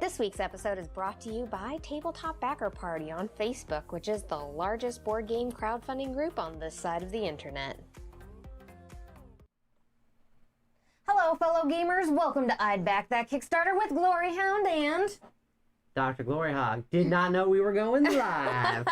This week's episode is brought to you by Tabletop Backer Party on Facebook, which is the largest board game crowdfunding group on this side of the internet. Hello, fellow gamers. Welcome to I'd Back That Kickstarter with Gloryhoundd and DrGloryhogg. Did not know we were going live.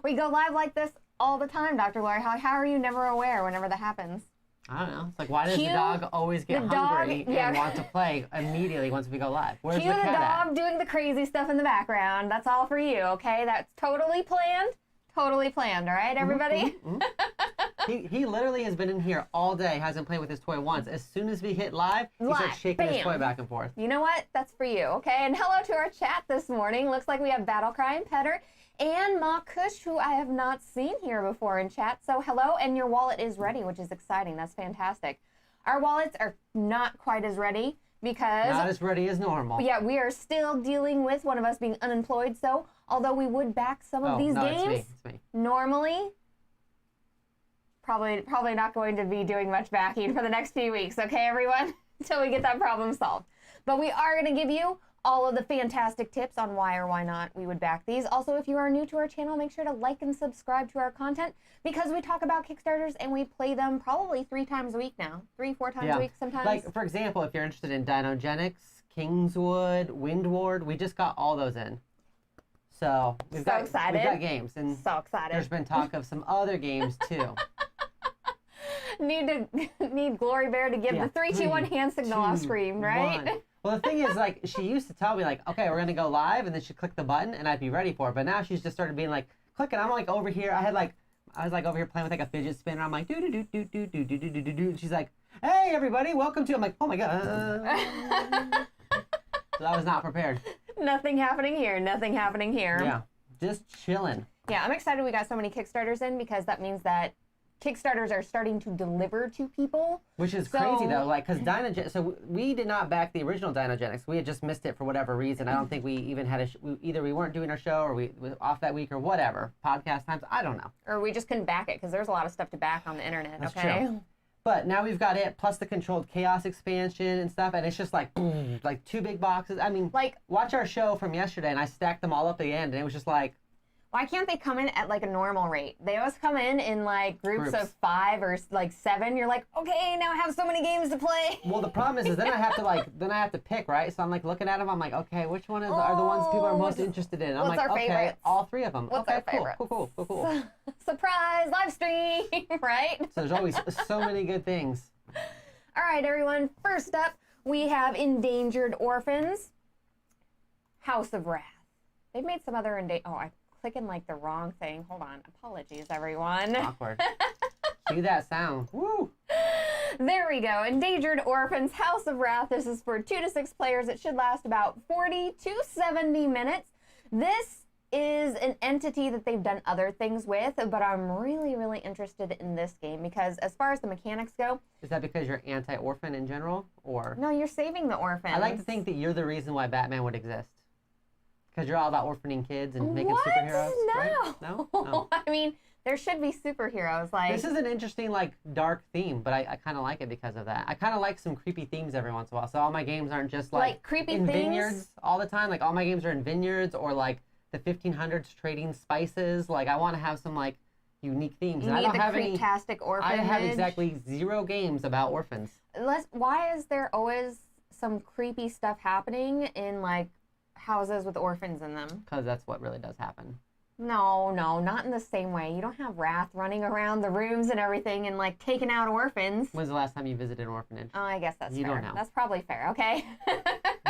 We go live like this all the time, Dr. Gloryhogg. How are you never aware whenever that happens? I don't know. It's like, why does the dog always get hungry and want to play immediately once we go live? Where's Cue the cat dog at? doing the crazy stuff in the background. That's all for you, okay? That's totally planned. Totally planned, all right, everybody? He literally has been in here all day, hasn't played with his toy once. As soon as we hit live, he starts shaking his toy back and forth. You know what? That's for you, okay? And hello to our chat this morning. Looks like we have Battlecry and Petter and Ma Kush, who I have not seen here before in chat. So hello, and your wallet is ready, which is exciting. That's fantastic. Our wallets are not quite as ready because... Not as ready as normal. Yeah, we are still dealing with one of us being unemployed. So although we would back some of these games, it's me. normally... Probably not going to be doing much backing for the next few weeks, okay, everyone? Until we get that problem solved. But we are going to give you all of the fantastic tips on why or why not we would back these. Also, if you are new to our channel, make sure to like and subscribe to our content because we talk about Kickstarters and we play them probably 3 times a week now. 3-4 times a week sometimes. Like, for example, if you're interested in Dinogenics, Kingswood, Windward, we just got all those in. So, we've got games. And so excited. There's been talk of some other games, too. Need Glory Bear to give the 3, 2, 1 hand signal off screen, right? 1. Well, the thing is, like, she used to tell me, like, okay, we're going to go live, and then she'd click the button, and I'd be ready for it. But now she's just started being like, click, and I'm like over here. I was like over here playing with like a fidget spinner. I'm like, do. She's like, hey, everybody, welcome to. I'm like, oh my God. So I was not prepared. Nothing happening here. Nothing happening here. Yeah, just chilling. Yeah, I'm excited we got so many Kickstarters in because that means that Kickstarters are starting to deliver to people. Which is crazy, though, like, because so we did not back the original Dinogenics. We had just missed it for whatever reason. I don't think we even had either we weren't doing our show or we were off that week or whatever. Podcast times, I don't know. Or we just couldn't back it because there's a lot of stuff to back on the internet, That's okay? True. But now we've got it, plus the Controlled Chaos expansion and stuff, and it's just like 2 big boxes. I mean, like, watch our show from yesterday, and I stacked them all up at the end, and it was just like... Why can't they come in at like a normal rate? They always come in like groups of 5 or like 7. You're like, okay, now I have so many games to play. Well, the problem is then I have to pick, right? So I'm like looking at them. I'm like, okay, which one are the ones people are most interested in? I'm like, okay, favorites? all 3 of them. What's okay, our favorites? Cool. Surprise live stream, right? So there's always so many good things. All right, everyone. First up, we have Endangered Orphans, House of Rath. They've made some other I'm clicking like the wrong thing. Hold on. Apologies, everyone. Awkward. Do that sound. Woo! There we go. Endangered Orphans, House of Rath. This is for 2 to 6 players. It should last about 40 to 70 minutes. This is an entity that they've done other things with, but I'm really, really interested in this game because as far as the mechanics go... Is that because you're anti-orphan in general, or...? No, you're saving the orphans. I like to think that you're the reason why Batman would exist. Because you're all about orphaning kids and making superheroes. No. Right? No? Oh. I mean, there should be superheroes. Like, this is an interesting, like, dark theme, but I kind of like it because of that. I kind of like some creepy themes every once in a while. So all my games aren't just like creepy in things? vineyards all the time. Like all my games are in vineyards or like the 1500s trading spices. Like I want to have some like unique themes. You and need I don't the have creeptastic orphanage. I have exactly 0 games about orphans. Why is there always some creepy stuff happening in like houses with orphans in them? Because that's what really does happen. No, not in the same way. You don't have Rath running around the rooms and everything and like taking out orphans. When's the last time you visited an orphanage? Oh, I guess that's fair. You don't know. That's probably fair, okay?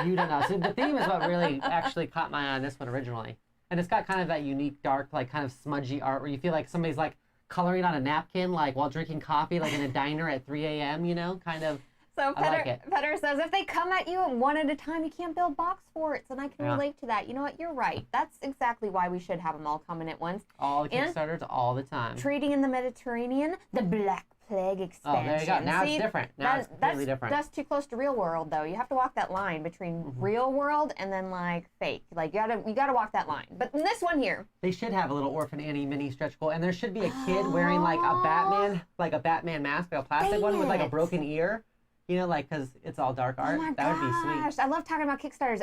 You don't know. So the theme is what really actually caught my eye on this one originally. And it's got kind of that unique, dark, like kind of smudgy art where you feel like somebody's like coloring on a napkin like while drinking coffee like in a diner at 3 a.m., you know, kind of. So Petter says, if they come at you one at a time, you can't build box forts, and I can relate to that. You know what? You're right. That's exactly why we should have them all coming at once. All the Kickstarters, all the time. Trading in the Mediterranean, the Black Plague expansion. Oh, there you go. Now it's different. Now it's completely different. That's too close to real world, though. You have to walk that line between real world and then, like, fake. Like, you gotta walk that line. But in this one here... They should have a little Orphan Annie mini stretch goal, and there should be a kid wearing, like, a Batman mask, like a plastic one with, like, a broken ear. You know, like, because it's all dark art. Oh my That would be gosh, sweet. I love talking about Kickstarters.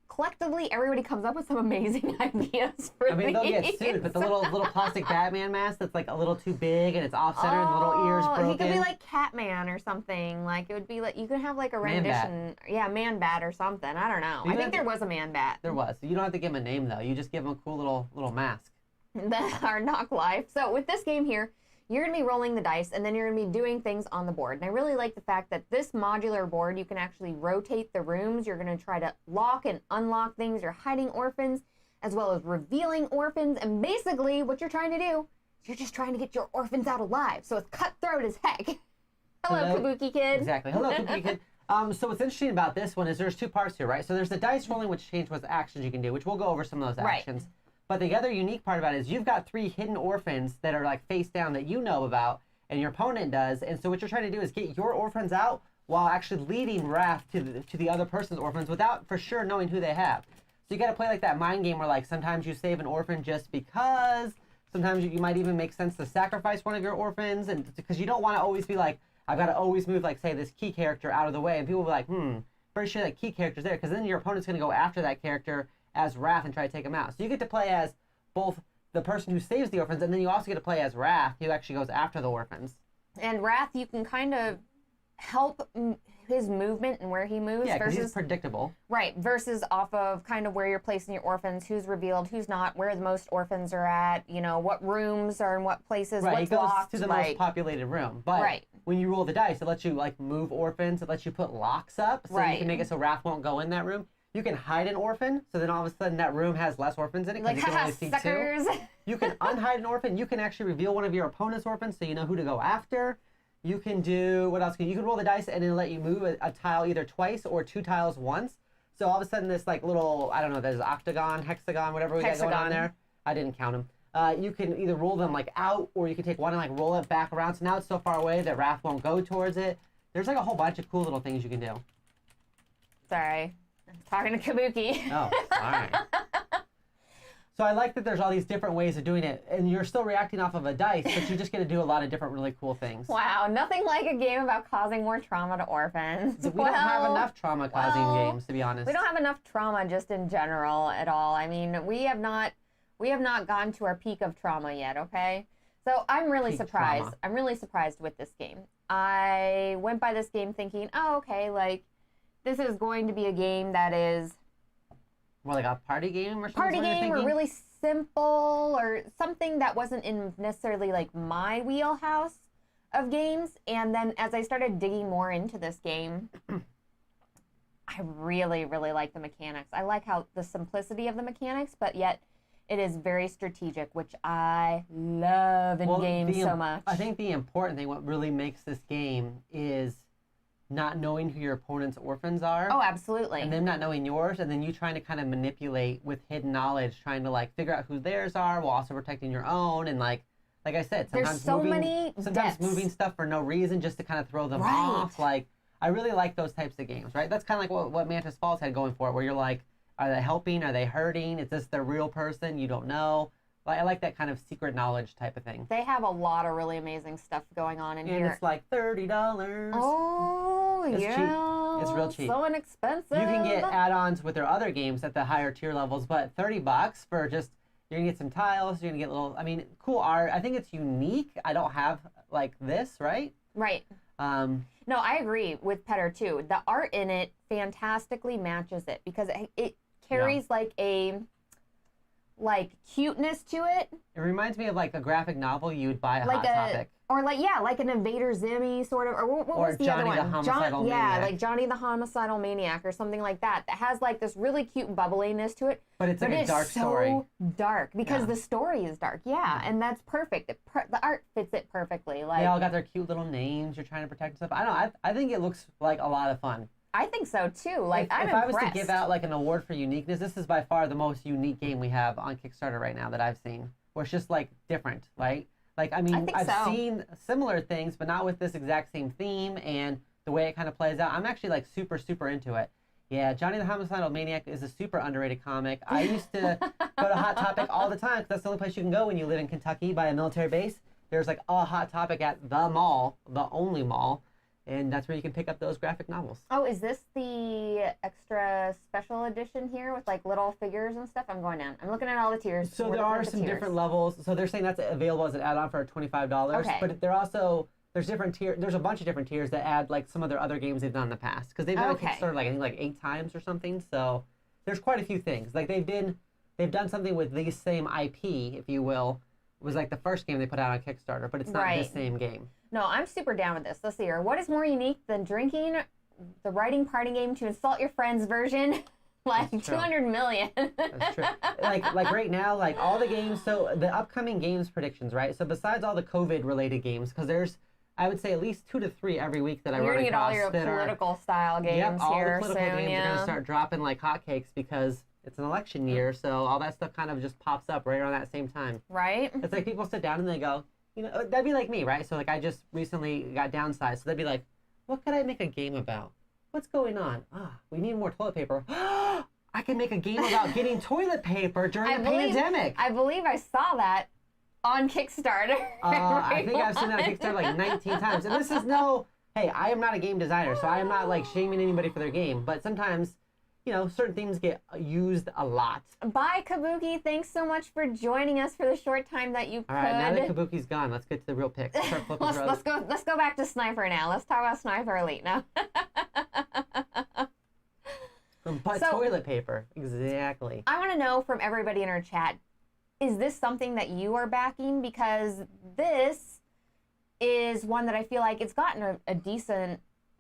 Collectively, everybody comes up with some amazing ideas for I mean, they'll get sued, but the little plastic Batman mask that's like a little too big and it's off center and the little ears broken. He could be like Catman or something. Like it would be like you could have like a rendition. Yeah, Man Bat or something. I don't know. I think there was a Man Bat. There was. So you don't have to give him a name though. You just give him a cool little mask. That are knock life. So with this game here, you're going to be rolling the dice, and then you're going to be doing things on the board. And I really like the fact that this modular board, you can actually rotate the rooms. You're going to try to lock and unlock things. You're hiding orphans, as well as revealing orphans. And basically, what you're trying to do, you're just trying to get your orphans out alive. So it's cutthroat as heck. Hello, Kabuki Kid. Exactly. Hello, Kabuki Kid. So what's interesting about this one is there's two parts here, right? So there's the dice rolling, which change what actions you can do, which we'll go over some of those actions. But the other unique part about it is you've got 3 hidden orphans that are like face down that you know about, and your opponent does. And so what you're trying to do is get your orphans out while actually leading Rath to the other person's orphans without for sure knowing who they have. So you got to play like that mind game where like sometimes you save an orphan just because. Sometimes you might even make sense to sacrifice one of your orphans, and because you don't want to always be like, I've got to always move like say this key character out of the way, and people will be like, pretty sure that key character's there, because then your opponent's going to go after that character as Rath and try to take him out. So you get to play as both the person who saves the orphans, and then you also get to play as Rath, who actually goes after the orphans. And Rath, you can kind of help his movement and where he moves. Yeah, because versus he's predictable. Right, versus off of kind of where you're placing your orphans, who's revealed, who's not, where the most orphans are at, you know, what rooms are in what places, right, what's it goes locked. to the most populated room. But when you roll the dice, it lets you like move orphans, it lets you put locks up, so you can make it so Rath won't go in that room. You can hide an orphan, so then all of a sudden that room has less orphans in it, because like, you can only see suckers. 2. You can unhide an orphan. You can actually reveal one of your opponent's orphans, so you know who to go after. You can do, what else? You can roll the dice and then let you move a tile either twice or 2 tiles once. So all of a sudden this like little, I don't know, there's octagon, hexagon, whatever we got going on there. I didn't count them. You can either roll them like out, or you can take one and like roll it back around. So now it's so far away that Rath won't go towards it. There's like a whole bunch of cool little things you can do. Sorry. I'm talking to Kabuki. Oh, sorry. So I like that there's all these different ways of doing it, and you're still reacting off of a dice, but you just get to do a lot of different really cool things. Wow, nothing like a game about causing more trauma to orphans. We don't have enough trauma-causing games, to be honest. We don't have enough trauma just in general at all. I mean, we have not gone to our peak of trauma yet, okay? So I'm really surprised. Trauma. I'm really surprised with this game. I went by this game thinking, oh, okay, like, this is going to be a game that is... More like a party game or something? Party game, or really simple, or something that wasn't in necessarily like my wheelhouse of games. And then as I started digging more into this game, I really, really like the mechanics. I like how the simplicity of the mechanics, but yet it is very strategic, which I love in games so much. I think the important thing, what really makes this game, is not knowing who your opponent's orphans are. Oh, absolutely. And them not knowing yours, and then you trying to kind of manipulate with hidden knowledge, trying to like figure out who theirs are while also protecting your own. And like I said, sometimes moving stuff for no reason just to kind of throw them off. Like, I really like those types of games, right? That's kind of like what Mantis Falls had going for it, where you're like, are they helping? Are they hurting? Is this their real person? You don't know. Like, I like that kind of secret knowledge type of thing. They have a lot of really amazing stuff going on in here. And it's like $30. Oh, it's cheap. It's real cheap. So inexpensive. You can get add-ons with their other games at the higher tier levels, but $30 for just, you're going to get some tiles, you're going to get little, I mean, cool art. I think it's unique. I don't have like this, right? Right. No, I agree with Petter too. The art in it fantastically matches it, because it carries like cuteness to it. It reminds me of like a graphic novel you would buy at Hot Topic. Or like an Invader Zimmy sort of, or what was the other one? Johnny the Homicidal Maniac. Yeah, like Johnny the Homicidal Maniac or something like that. That has like this really cute bubbliness to it. But it's like a dark story. So dark, because the story is dark. Yeah, and that's perfect. The art fits it perfectly. Like, they all got their cute little names. You're trying to protect stuff. I don't know. I think it looks like a lot of fun. I think so too. Like, I'm impressed. impressed. I was to give out like an award for uniqueness, this is by far the most unique game we have on Kickstarter right now that I've seen. Where it's just like different, right? Like, I mean, I've seen similar things, but not with this exact same theme and the way it kind of plays out. I'm actually like super, super into it. Yeah, Johnny the Homicidal Maniac is a super underrated comic. I used to go to Hot Topic all the time, because that's the only place you can go when you live in Kentucky by a military base. There's like a Hot Topic at the mall, the only mall. And that's where you can pick up those graphic novels. Oh, is this the extra special edition here with like little figures and stuff? I'm going down. I'm looking at all the tiers. So there are some different levels. So they're saying that's available as an add-on for $25. Okay. But there's different tiers. There's a bunch of different tiers that add like some of their other games they've done in the past. Because they've done a Kickstarter like I think like 8 times or something. So there's quite a few things. Like they've done something with the same IP, if you will. It was like the first game they put out on Kickstarter, but it's not the same game. No, I'm super down with this. Let's see here. What is more unique than drinking the writing party game to insult your friends version? Like 200 million. That's true. Like right now, like all the games, so the upcoming games predictions, right? So besides all the COVID related games, because there's, I would say at least 2 to 3 every week that I run across. You're gonna get all your political style games all here the political soon, games are gonna start dropping like hotcakes because it's an election year, so all that stuff kind of just pops up right around that same time. Right. It's like people sit down and they go, you know, that'd be like me, right? So like I just recently got downsized, so they'd be like, what could I make a game about? What's going on? We need more toilet paper. I can make a game about getting toilet paper during the pandemic. I believe I saw that on Kickstarter. I think I've seen that on Kickstarter like 19 times. And this is hey, I am not a game designer, so I am not like shaming anybody for their game. But sometimes, you know, certain things get used a lot. Bye, Kabuki. Thanks so much for joining us for the short time that you could. All right, now that Kabuki's gone, let's get to the real picks. Let's go back to Sniper now. Let's talk about Sniper Elite now. But toilet paper, exactly. I want to know from everybody in our chat, is this something that you are backing? Because this is one that I feel like it's gotten a decent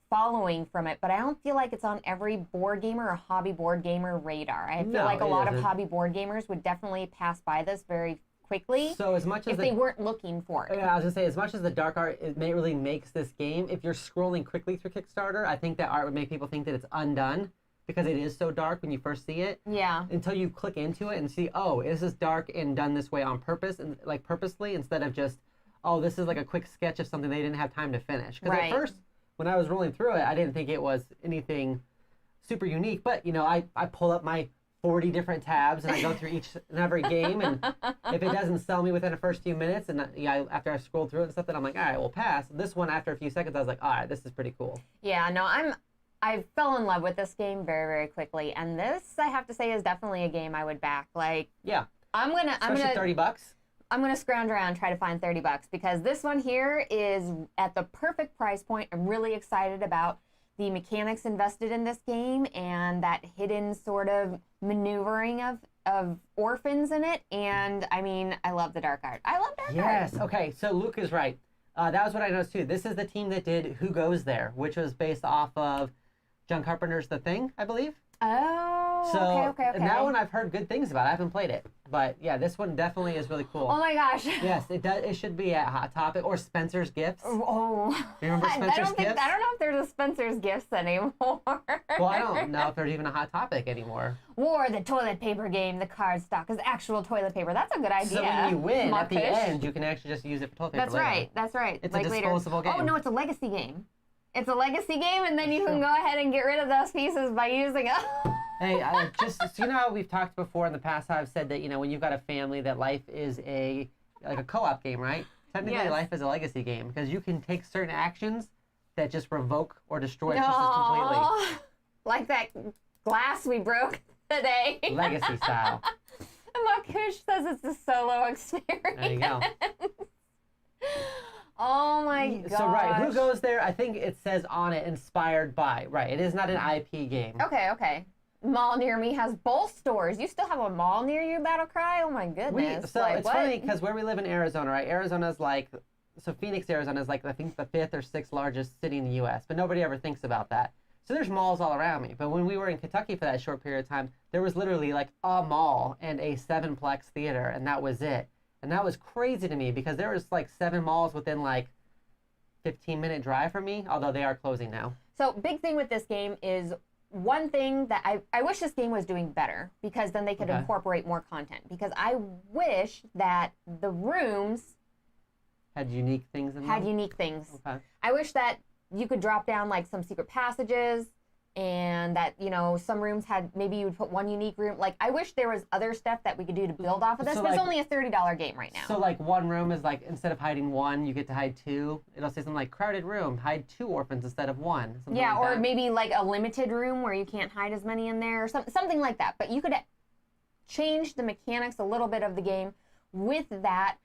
following from it, but I don't feel like it's on every board gamer or hobby board gamer radar. I feel like a lot of hobby board gamers would definitely pass by this very quickly. So as much as if they weren't looking for it. Yeah, I was gonna say, as much as the dark art really makes this game, if you're scrolling quickly through Kickstarter, I think that art would make people think that it's undone because it is so dark when you first see it. Yeah. Until you click into it and see, oh, this is dark and done this way on purpose and like purposely instead of just, oh, this is like a quick sketch of something they didn't have time to finish. Because at first, when I was rolling through it, I didn't think it was anything super unique. But, you know, I pull up my 40 different tabs and I go through each and every game. And if it doesn't sell me within the first few minutes, and after I scroll through it and stuff, then I'm like, all right, we'll pass. This one, after a few seconds, I was like, all right, this is pretty cool. Yeah, no, I fell in love with this game very, very quickly. And this, I have to say, is definitely a game I would back. Like, yeah. Especially $30. I'm going to scrounge around and try to find $30 because this one here is at the perfect price point. I'm really excited about the mechanics invested in this game and that hidden sort of maneuvering of orphans in it. And I mean, I love the dark art. I love dark art. Yes. Okay. So Luke is right. That was what I noticed too. This is the team that did Who Goes There, which was based off of John Carpenter's The Thing, I believe. Oh, so, okay. And that one I've heard good things about. I haven't played it. But yeah, this one definitely is really cool. Oh my gosh. Yes, it does. It should be at Hot Topic or Spencer's Gifts. Oh. You remember Spencer's Gifts? I don't know if there's a Spencer's Gifts anymore. Well, I don't know if there's even a Hot Topic anymore. Or the toilet paper game, the card stock is actual toilet paper. That's a good idea. So when you win at the end, you can actually just use it for toilet paper later. That's right. It's like a disposable game. Oh, no, it's a legacy game. It's a legacy game, and then you can go ahead and get rid of those pieces by using it. Hey, just so you know how we've talked before in the past, how I've said that, you know, when you've got a family, that life is like a co-op game, right? Technically, life is a legacy game because you can take certain actions that just revoke or destroy pieces completely. Like that glass we broke today. Legacy style. Makush says it's a solo experience. There you go. Oh my gosh. So, right, Who Goes There? I think it says on it, inspired by. Right, it is not an IP game. Okay. Mall near me has both stores. You still have a mall near you, Battlecry? Oh my goodness. It's funny because where we live in Arizona, right? Arizona's like, so Phoenix, Arizona is like, I think the 5th or 6th largest city in the U.S., but nobody ever thinks about that. So there's malls all around me. But when we were in Kentucky for that short period of time, there was literally like a mall and a 7-plex theater, and that was it. And that was crazy to me because there was like 7 malls within like 15-minute drive from me, although they are closing now. So big thing with this game is one thing that I wish this game was doing better because then they could incorporate more content. Because I wish that the rooms had unique things in them. Okay. I wish that you could drop down like some secret passages and that, you know, some rooms had, maybe you would put one unique room. Like, I wish there was other stuff that we could do to build off of this, So, but it's like, only a $30 game right now. So like one room is like, instead of hiding one, you get to hide two. It'll say something like crowded room, hide 2 orphans instead of 1. Yeah, like or that. maybe like a limited room where you can't hide as many in there, or something like that. But you could change the mechanics a little bit of the game with that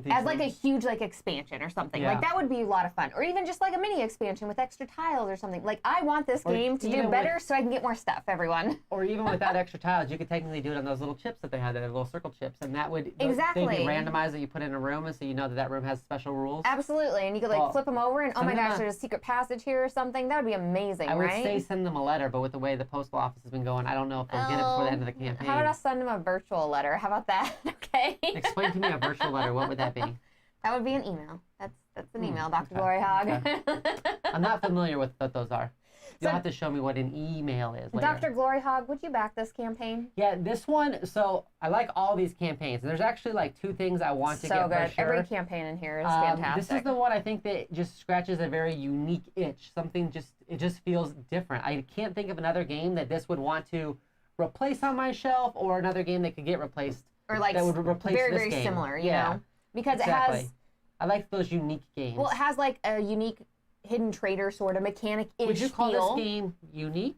as like a huge like expansion or something. Yeah. Like that would be a lot of fun. Or even just like a mini expansion with extra tiles or something. Like I want this game to do better so I can get more stuff, everyone. Or even without extra tiles, you could technically do it on those little chips that they had, they're little circle chips, and that would Exactly. they'd be randomized that you put in a room, and so you know that room has special rules. Absolutely, and you could like flip them over, and oh my gosh, there's a secret passage here or something. That would be amazing, I would right? say send them a letter, but with the way the postal office has been going, I don't know if they'll get it before the end of the campaign. How about I send them a virtual letter? How about that? Okay. Explain to me a virtual letter. What would that be? That would be an email. That's an email, Dr. Gloryhogg. Okay. I'm not familiar with what those are. You'll have to show me what an email is later. Dr. Gloryhogg, would you back this campaign? Yeah, this one, so I like all these campaigns. And there's actually like 2 things I want to get So good. for sure. Every campaign in here is fantastic. This is the one I think that just scratches a very unique itch. Something it just feels different. I can't think of another game that this would want to replace on my shelf, or another game that could get replaced. Or like that would replace very, this very game. similar, you know? Because exactly. it has... I like those unique games. Well, it has like a unique hidden trader sort of mechanic-ish Would you call feel. this game unique?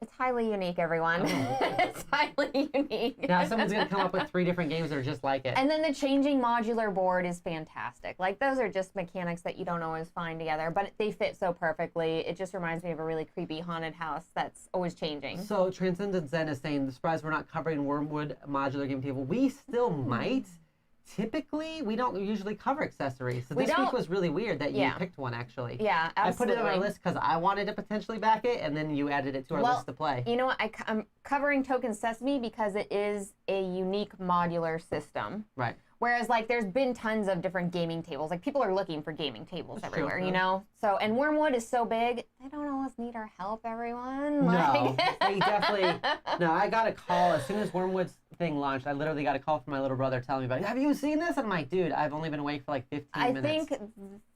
It's highly unique, everyone. Oh. It's highly unique. Now someone's going to come up with 3 different games that are just like it. And then the changing modular board is fantastic. Like, those are just mechanics that you don't always find together, but they fit so perfectly. It just reminds me of a really creepy haunted house that's always changing. So Transcendent Zen is saying, surprised we're not covering Wormwood modular game table. We still might. Typically, we don't usually cover accessories. So this week was really weird that you picked one, actually. Yeah, absolutely. I put it on our list because I wanted to potentially back it, and then you added it to our list to play. You know what? I'm covering Token Sesame because it is a unique modular system. Right. Whereas, like, there's been tons of different gaming tables. Like, people are looking for gaming tables everywhere, you know? So, and Wormwood is so big, they don't always need our help, everyone. No, they definitely... No, I got a call as soon as Wormwood's thing launched. I literally got a call from my little brother telling me about it. Have you seen this? And I'm like, dude, I've only been awake for like 15 minutes. I think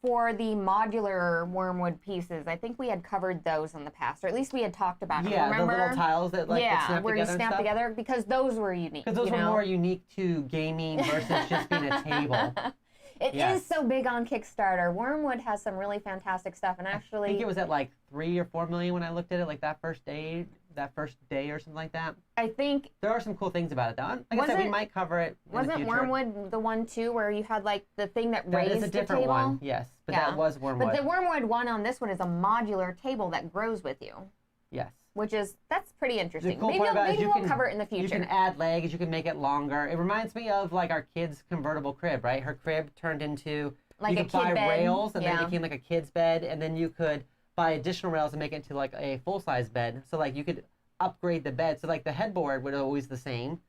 for the modular Wormwood pieces, I think we had covered those in the past, or at least we had talked about it. Yeah, remember? the little tiles that like snap where together you snap together, because those were unique. Because those were more unique to gaming versus just being a table. It is so big on Kickstarter. Wormwood has some really fantastic stuff, and actually, I think it was at like 3 or 4 million when I looked at it, like that first day or something like that. I think there are some cool things about it, though. Like I said, we might cover it. Wasn't Wormwood the one too, where you had like the thing that raised the table? That is a different one, yes, but that was Wormwood. But the Wormwood one on this one is a modular table that grows with you. Yes. That's pretty interesting. The cool part about maybe we'll cover it in the future. You can add legs, you can make it longer. It reminds me of like our kid's convertible crib, right? Her crib turned into like you a could kid buy bed. rails, and then it became like a kid's bed, and then you could buy additional rails and make it into like a full-size bed. So like you could upgrade the bed. So like the headboard would always the same,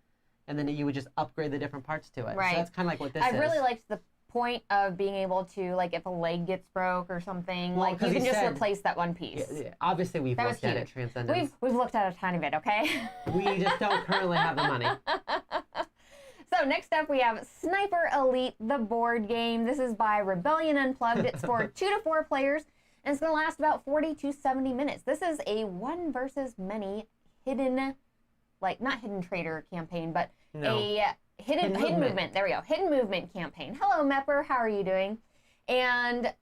and then you would just upgrade the different parts to it. Right. So that's kind of like what this is. I really liked the point of being able to, like, if a leg gets broke or something, well, like you can just replace that one piece. Yeah, obviously we've looked at it, Transcendence. We've looked at a tiny bit, okay? We just don't currently have the money. So next up we have Sniper Elite, the board game. This is by Rebellion Unplugged. It's for 2 to 4 players, and it's going to last about 40 to 70 minutes. This is a one versus many hidden, like, not hidden trader campaign, but a hidden movement. There we go. Hidden movement campaign. Hello, Mepper. How are you doing? And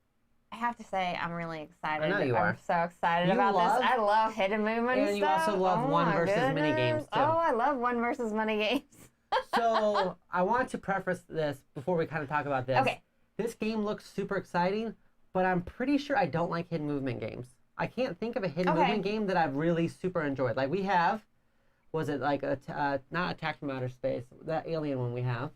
I have to say, I'm really excited. I know you are. I'm so excited about this. I love hidden movement and stuff. you also love one versus many games, too. Oh, I love one versus many games. So I want to preface this before we kind of talk about this. Okay. This game looks super exciting, but I'm pretty sure I don't like hidden movement games. I can't think of a hidden movement game that I've really super enjoyed. Like we have, was it like not Attack from Outer Space, that Alien one we have.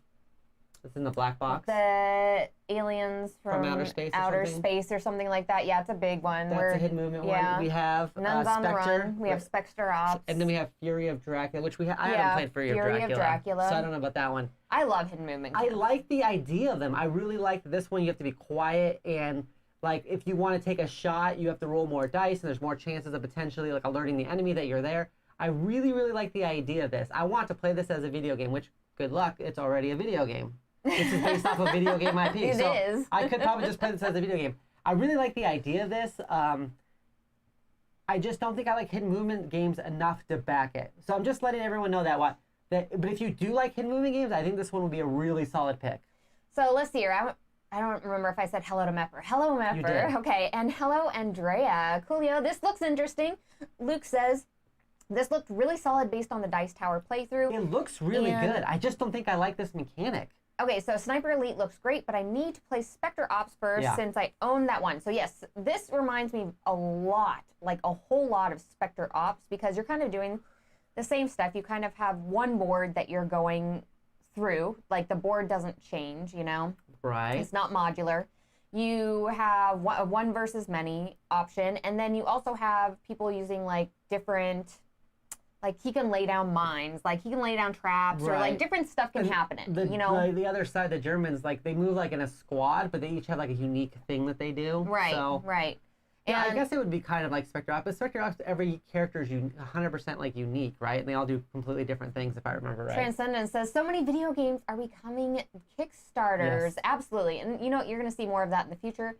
It's in the black box. The Aliens from Outer Space or something like that. Yeah, it's a big one. That's a hidden movement one. We have Nuns on the Spectre. Run. We have Spectre Ops. And then we have Fury of Dracula, which I haven't played Fury of Dracula. So I don't know about that one. I love hidden movement games. I like the idea of them. I really like this one. You have to be quiet, and like if you want to take a shot, you have to roll more dice, and there's more chances of potentially like alerting the enemy that you're there. I really, really like the idea of this. I want to play this as a video game, which, good luck, it's already a video game. This is based off a video game IP. It is. I could probably just play this as a video game. I really like the idea of this. I just don't think I like hidden movement games enough to back it. So I'm just letting everyone know that but if you do like hidden movement games, I think this one will be a really solid pick. So let's see here. I don't remember if I said hello to Mepper. Hello, Mepper. You did. Okay, and hello, Andrea. Coolio. This looks interesting. Luke says, this looked really solid based on the Dice Tower playthrough. It looks really good. I just don't think I like this mechanic. Okay, so Sniper Elite looks great, but I need to play Spectre Ops first since I own that one. So yes, this reminds me a lot, like a whole lot of Spectre Ops, because you're kind of doing the same stuff. You kind of have one board that you're going through. Like the board doesn't change, you know? Right. It's not modular. You have a one versus many option, and then you also have people using like different, like he can lay down mines, like he can lay down traps, or like different stuff can happen. You know, the other side, the Germans, like they move like in a squad, but they each have like a unique thing that they do. Right. So, right. Yeah, I guess it would be kind of like Spectre Ops, but Spectre Ops, every character is 100% like unique, right? And they all do completely different things, if I remember right. Transcendence says, so many video games are becoming Kickstarters. Yes. Absolutely. And you know, you're going to see more of that in the future.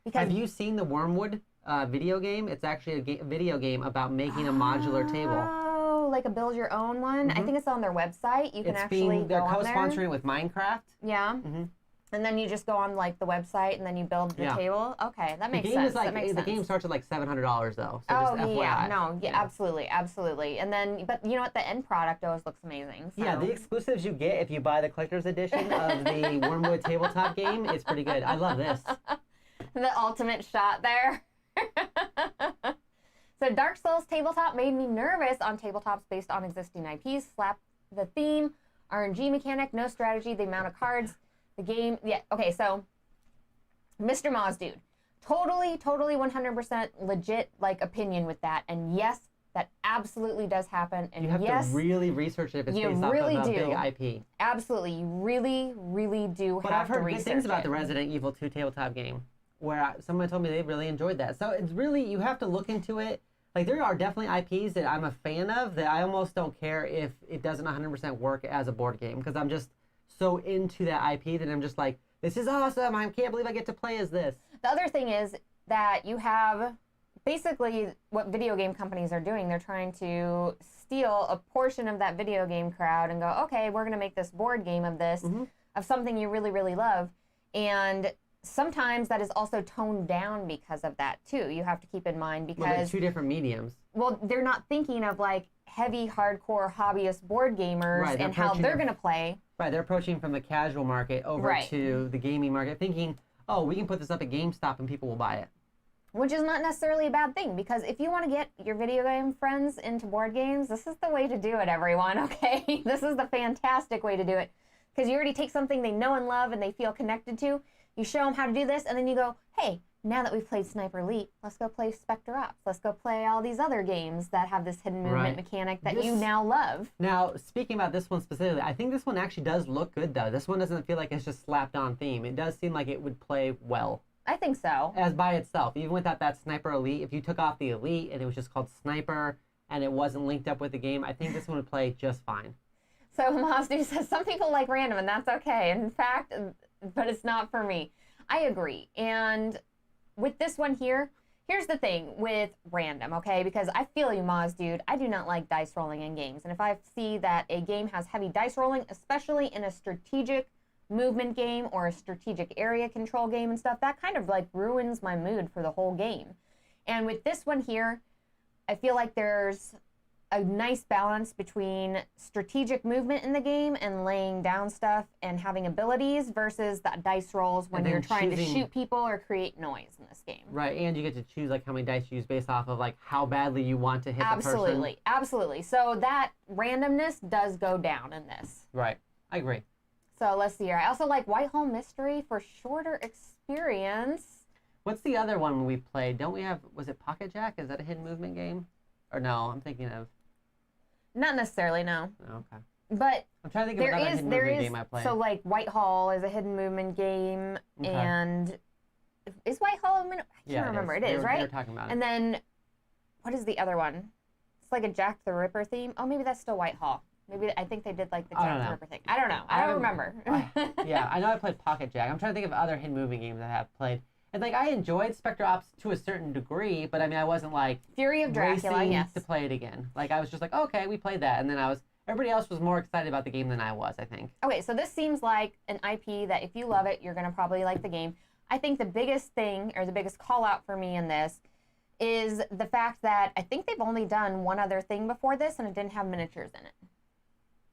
Because have you seen the Wormwood video game? It's actually a video game about making a modular table. Oh, like a build your own one? I think it's on their website. You can actually go on there. They're co-sponsoring it with Minecraft. Yeah. And then you just go on like the website and then you build the table. Okay, that makes sense. The game starts at like $700 though. So just FYI. Yeah, absolutely, absolutely. And then, but you know what? The end product always looks amazing. So. Yeah, the exclusives you get if you buy the collector's edition of the Wormwood tabletop game is pretty good. I love this. The ultimate shot there. So Dark Souls tabletop made me nervous on tabletops based on existing IPs. Slap the theme, RNG mechanic, no strategy, the amount of cards. The game, okay, so Mr. Moz Dude, totally 100% legit like opinion with that. And yes, that absolutely does happen. And you have to really research it if it's based off of a big IP. Absolutely, you really do have to research it. But I've heard good things about the Resident Evil 2 tabletop game, where someone told me they really enjoyed that. So it's really, you have to look into it. Like there are definitely IPs that I'm a fan of that I almost don't care if it doesn't 100% work as a board game, because I'm just so into that IP that I'm just like, this is awesome. I can't believe I get to play as this. The other thing is that you have basically what video game companies are doing. They're trying to steal a portion of that video game crowd and go, okay, we're going to make this board game of this, of something you really love. And sometimes that is also toned down because of that too. You have to keep in mind because... Well, they're two different mediums. Well, they're not thinking of like heavy, hardcore, hobbyist board gamers and how they're going to play. Right, they're approaching from the casual market over to the gaming market, thinking, oh, we can put this up at GameStop and people will buy it. Which is not necessarily a bad thing, because if you want to get your video game friends into board games, this is the way to do it, everyone, okay? This is the fantastic way to do it. Because you already take something they know and love and they feel connected to, you show them how to do this, and then you go, hey, now that we've played Sniper Elite, let's go play Spectre Ops. Let's go play all these other games that have this hidden movement mechanic that you now love. Now, speaking about this one specifically, I think this one actually does look good, though. This one doesn't feel like it's just slapped on theme. It does seem like it would play well. I think so. As by itself. Even without that Sniper Elite, if you took off the Elite and it was just called Sniper and it wasn't linked up with the game, I think this one would play just fine. So Mazdu says, some people like random, and that's okay. In fact, but it's not for me. I agree. And with this one here, here's the thing with random, okay? Because I feel you, Moz, dude. I do not like dice rolling in games. And if I see that a game has heavy dice rolling, especially in a strategic movement game or a strategic area control game and stuff, that kind of like ruins my mood for the whole game. And with this one here, I feel like there's a nice balance between strategic movement in the game and laying down stuff and having abilities versus the dice rolls when you're trying to shoot people or create noise in this game. Right, and you get to choose like how many dice you use based off of like how badly you want to hit the person. Absolutely. So that randomness does go down in this. Right, I agree. So let's see here. I also like Whitehall Mystery for shorter experience. What's the other one we played? Don't we have, was it Pocket Jack? Is that a hidden movement game? Or no, I'm thinking of... Not necessarily, no. Okay. But I'm trying to think of another hidden movement game I played. So like Whitehall is a hidden movement game, and is Whitehall a I can't remember. It is, right? They're talking about it. And then what is the other one? It's like a Jack the Ripper theme. Oh, maybe that's still Whitehall. Maybe I think they did like the Jack the Ripper thing. I don't know. I don't remember. Yeah, I know I played Pocket Jack. I'm trying to think of other hidden movement games I have played. And like I enjoyed Spectre Ops to a certain degree, but I mean I wasn't like Fury of Dracula, racing yes. to play it again. Like I was just like, okay, we played that, and then everybody else was more excited about the game than I was, I think. Okay, so this seems like an IP that if you love it, you're gonna probably like the game. I think the biggest thing, or the biggest call out for me in this, is the fact that I think they've only done one other thing before this, and it didn't have miniatures in it.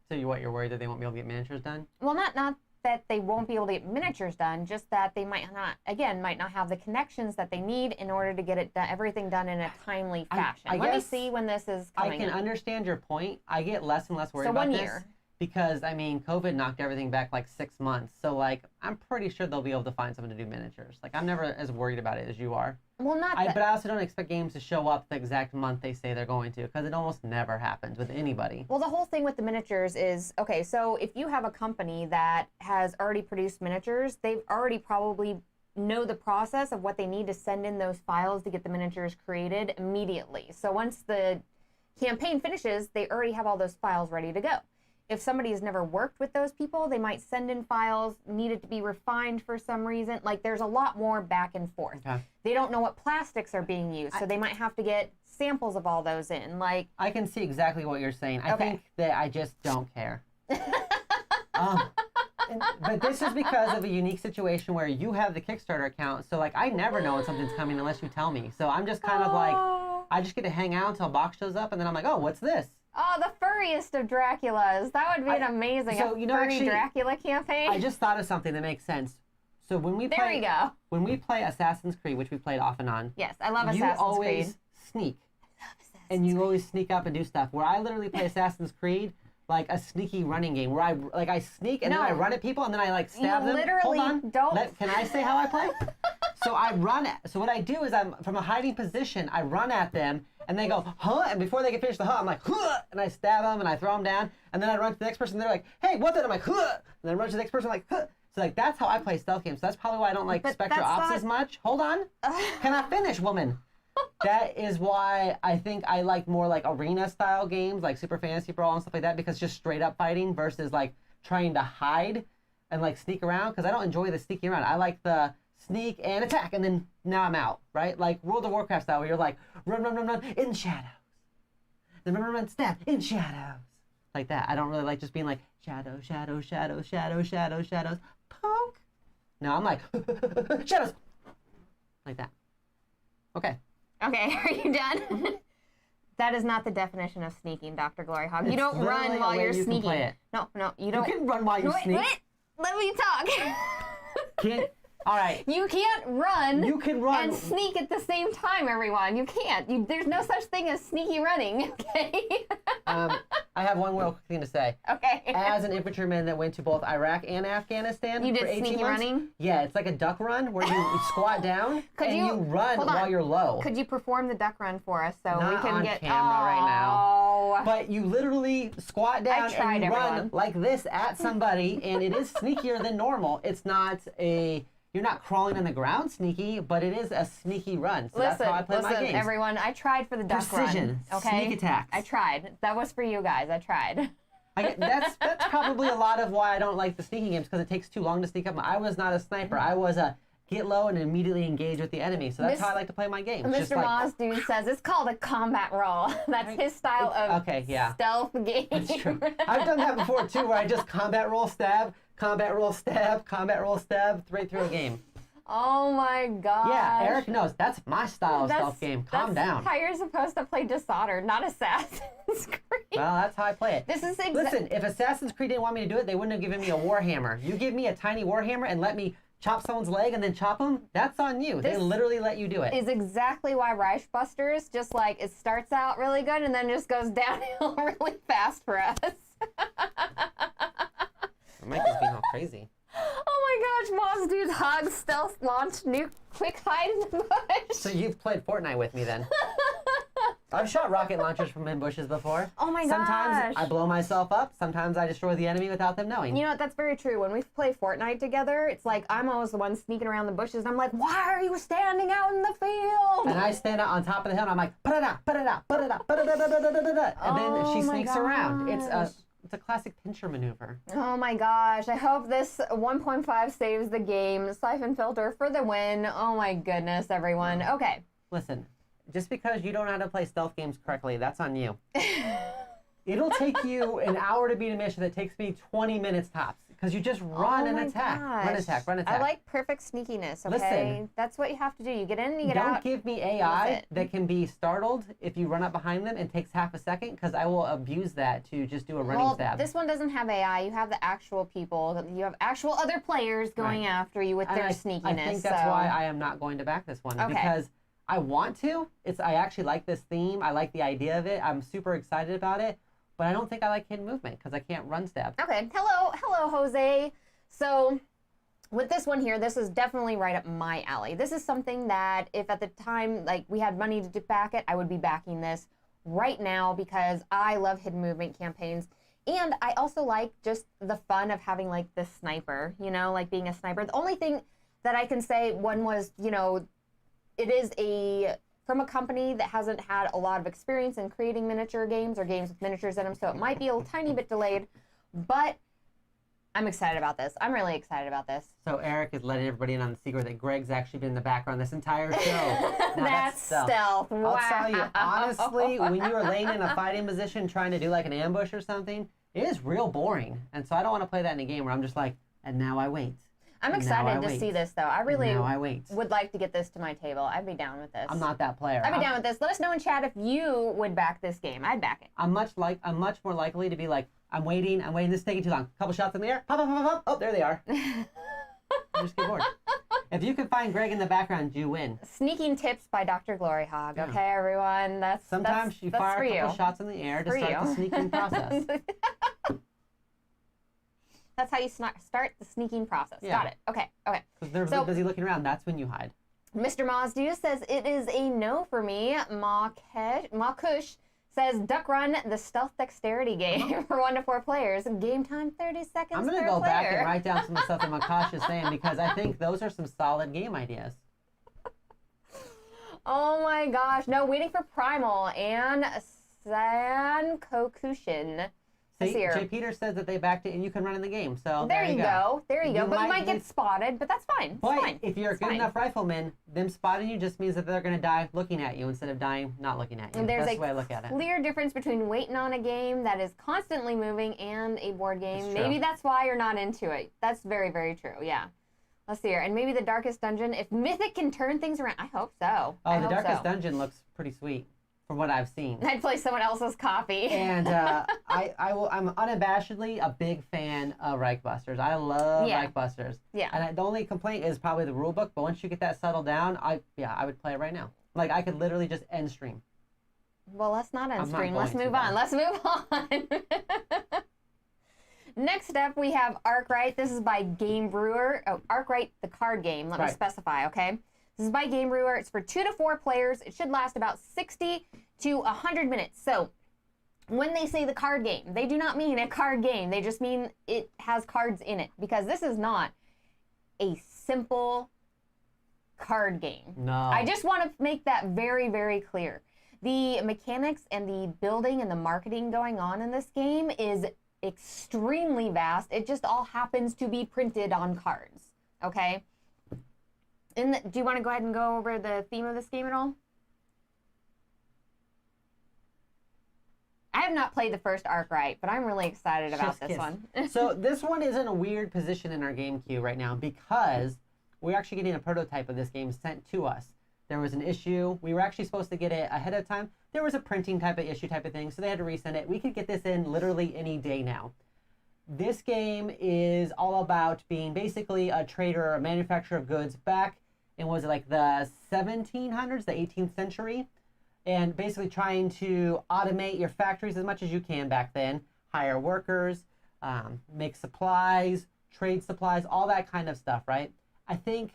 So you're worried that they won't be able to get miniatures done? Well, not that they won't be able to get miniatures done, just that they might not have the connections that they need in order to get it done, everything done in a timely fashion. Let me see when this is coming. I can understand your point. I get less and less worried about this. So 1 year. Because, I mean, COVID knocked everything back like 6 months. So, like, I'm pretty sure they'll be able to find someone to do miniatures. Like, I'm never as worried about it as you are. Well, but I also don't expect games to show up the exact month they say they're going to, because it almost never happens with anybody. Well, the whole thing with the miniatures is, okay, so if you have a company that has already produced miniatures, they've already probably know the process of what they need to send in those files to get the miniatures created immediately. So once the campaign finishes, they already have all those files ready to go. If somebody has never worked with those people, they might send in files, needed to be refined for some reason. Like, there's a lot more back and forth. Okay. They don't know what plastics are being used, so they might have to get samples of all those in. Like, I can see exactly what you're saying. I think that I just don't care. But this is because of a unique situation where you have the Kickstarter account, so, like, I never know when something's coming unless you tell me. So I'm just kind of like, I just get to hang out until a box shows up, and then I'm like, oh, what's this? Oh, the furriest of Draculas. That would be an amazing furry Dracula campaign. I just thought of something that makes sense. So when we play Assassin's Creed, which we played off and on. Yes, I love Assassin's Creed. You always sneak. And you always sneak up and do stuff. Where I literally play Assassin's Creed like a sneaky running game, where I sneak and then I run at people and then I like stab them. Literally Hold on. Can I say how I play? So what I do is I'm from a hiding position, I run at them and they go, huh? And before they can finish the huh, I'm like, huh! And I stab them and I throw them down. And then I run to the next person and they're like, hey, what's that? I'm like, huh! And then I run to the next person, I'm like, huh! So like that's how I play stealth games. So that's probably why I don't like Spectre Ops as much. Hold on. Can I finish, woman? That is why I think I like more like arena style games, like Super Fantasy Brawl and stuff like that, because just straight up fighting versus like trying to hide and like sneak around, because I don't enjoy the sneaking around. I like the sneak and attack, and then now I'm out, right? Like World of Warcraft style, where you're like, run, in shadows. Then run, stab, in shadows. Like that. I don't really like just being like, shadows, poke. No, I'm like, shadows. Like that. Okay. Okay, are you done? That is not the definition of sneaking, Dr. Gloryhogg. You don't run while you're sneaking. No, you don't. You can run while you sneak. Wait, let me talk. All right. You can't run. You can run and sneak at the same time, everyone. You can't. There's no such thing as sneaky running. Okay. I have one more thing to say. Okay. As an infantryman that went to both Iraq and Afghanistan, you did for 18 sneaky months, running. Yeah, it's like a duck run where you squat down you run while you're low. Could you perform the duck run for us so we can get camera right now? But you literally squat down and you run like this at somebody, and it is sneakier than normal. It's not you're not crawling on the ground sneaky, but it is a sneaky run. So that's how I play my games. Everyone, I tried for the duck Precision, run. Okay? Sneak attacks. I tried. That was for you guys. I tried. That's probably a lot of why I don't like the sneaking games, because it takes too long to sneak up. I was not a sniper. I was a get low and immediately engage with the enemy. So that's how I like to play my games. Mr. Moss Dude says it's called a combat roll. That's his style of stealth game. That's true. I've done that before too, where I just combat roll, stab, combat roll, stab, combat roll, stab, right through a game. Oh my gosh. Yeah, Eric knows. That's my style of stealth game. Calm down. That's how you're supposed to play Dishonored, not Assassin's Creed. Well, that's how I play it. Listen, if Assassin's Creed didn't want me to do it, they wouldn't have given me a Warhammer. You give me a tiny Warhammer and let me chop someone's leg and then chop them, that's on you. They literally let you do it. Is exactly why Reichbusters, just like it starts out really good and then just goes downhill really fast for us. Mike is being all crazy. Oh my gosh, Moss Dude's Hog stealth launch nuke quick hide in the bush. So you've played Fortnite with me then. I've shot rocket launchers from in bushes before. Oh my gosh. Sometimes I blow myself up. Sometimes I destroy the enemy without them knowing. You know what? That's very true. When we play Fortnite together, it's like I'm always the one sneaking around the bushes. And I'm like, why are you standing out in the field? And I stand out on top of the hill and I'm like, put it out, put it out, put it out, put it out, and then she sneaks around. It's it's a classic pincher maneuver. Oh my gosh, I hope this 1.5 saves the game. Siphon filter for the win. Oh my goodness, everyone. Okay. Listen, just because you don't know how to play stealth games correctly, that's on you. It'll take you an hour to beat a mission that takes me 20 minutes tops. Because you just run and attack. Gosh. Run, attack, run, attack. I like perfect sneakiness, okay? Listen, that's what you have to do. You get in, you get don't out. give me AI that can be startled if you run up behind them and takes half a second, because I will abuse that to just do a running stab. This one doesn't have AI. You have the actual people. You have actual other players going after you with their sneakiness. I think that's why I am not going to back this one. Okay. Because I want to. I actually like this theme. I like the idea of it. I'm super excited about it. But I don't think I like hidden movement because I can't run stab. Okay. Hello, Jose. So with this one here, this is definitely right up my alley. This is something that if at the time, like, we had money to back it, I would be backing this right now because I love hidden movement campaigns. And I also like just the fun of having, like, the sniper, you know, like being a sniper. The only thing that I can say, one was, you know, it is from a company that hasn't had a lot of experience in creating miniature games or games with miniatures in them, so it might be a tiny bit delayed, but I'm excited about this. I'm really excited about this. So Eric is letting everybody in on the secret that Greg's actually been in the background this entire show. Now that's stealth. Wow. I'll tell you, honestly, when you are laying in a fighting position trying to do like an ambush or something, it is real boring. And so I don't want to play that in a game where I'm just like, and now I wait. I'm excited to see this, though. I really would like to get this to my table. I'd be down with this. I'm not that player. I'd be down with this. Let us know in chat if you would back this game. I'd back it. I'm much more likely to be like, I'm waiting, this is taking too long. Couple shots in the air, pop, pop, pop, pop. Oh, there they are. Just get bored. If you can find Greg in the background, you win. Sneaking tips by DrGloryhogg. Yeah. Okay, everyone. Sometimes you fire a couple shots in the air to start the sneaking process. That's how you start the sneaking process. Yeah. Got it. Okay. Because they're busy looking around. That's when you hide. Mr. Mazdu says, it is a no for me. Makush says, Duck Run, the stealth dexterity game for 1 to 4 players. Game time, 30 seconds per player. I'm going to go back and write down some of the stuff that Makash is saying because I think those are some solid game ideas. Oh my gosh. No, waiting for Primal and San Kokushin. See, Jay Peters says that they backed it and you can run in the game. So there you go. There you go. But you might get spotted, but that's fine. But if you're a good enough rifleman, them spotting you just means that they're going to die looking at you instead of dying not looking at you. And there's that's the way I look at it. Clear difference between waiting on a game that is constantly moving and a board game. Maybe that's why you're not into it. That's very, very true. Yeah. Let's see here. And maybe the Darkest Dungeon. If Mythic can turn things around, I hope so. Oh, the Darkest Dungeon looks pretty sweet. From what I've seen. I'd play someone else's copy. And I'm unabashedly a big fan of Reichbusters. I love Reichbusters. Yeah. And the only complaint is probably the rule book, but once you get that settled down, I would play it right now. Like, I could literally just end stream. Well, let's not end stream. Let's move on. Let's move on. Next up, we have Arkwright. This is by Game Brewer. Oh, Arkwright, the card game. Let me specify, okay? This is by Game Brewer. It's for 2 to 4 players. It should last about 60 to 100 minutes. So when they say the card game, they do not mean a card game. They just mean it has cards in it. Because this is not a simple card game. No. I just want to make that very, very clear. The mechanics and the building and the marketing going on in this game is extremely vast. It just all happens to be printed on cards. Okay? Do you want to go ahead and go over the theme of this game at all? I have not played the first Arkwright, but I'm really excited about this one. So this one is in a weird position in our game queue right now because we're actually getting a prototype of this game sent to us. There was an issue. We were actually supposed to get it ahead of time. There was a printing type of issue type of thing, so they had to resend it. We could get this in literally any day now. This game is all about being basically a trader or a manufacturer of goods back in, was it like the 1700s, the 18th century? And basically trying to automate your factories as much as you can back then, hire workers, make supplies, trade supplies, all that kind of stuff, right? I think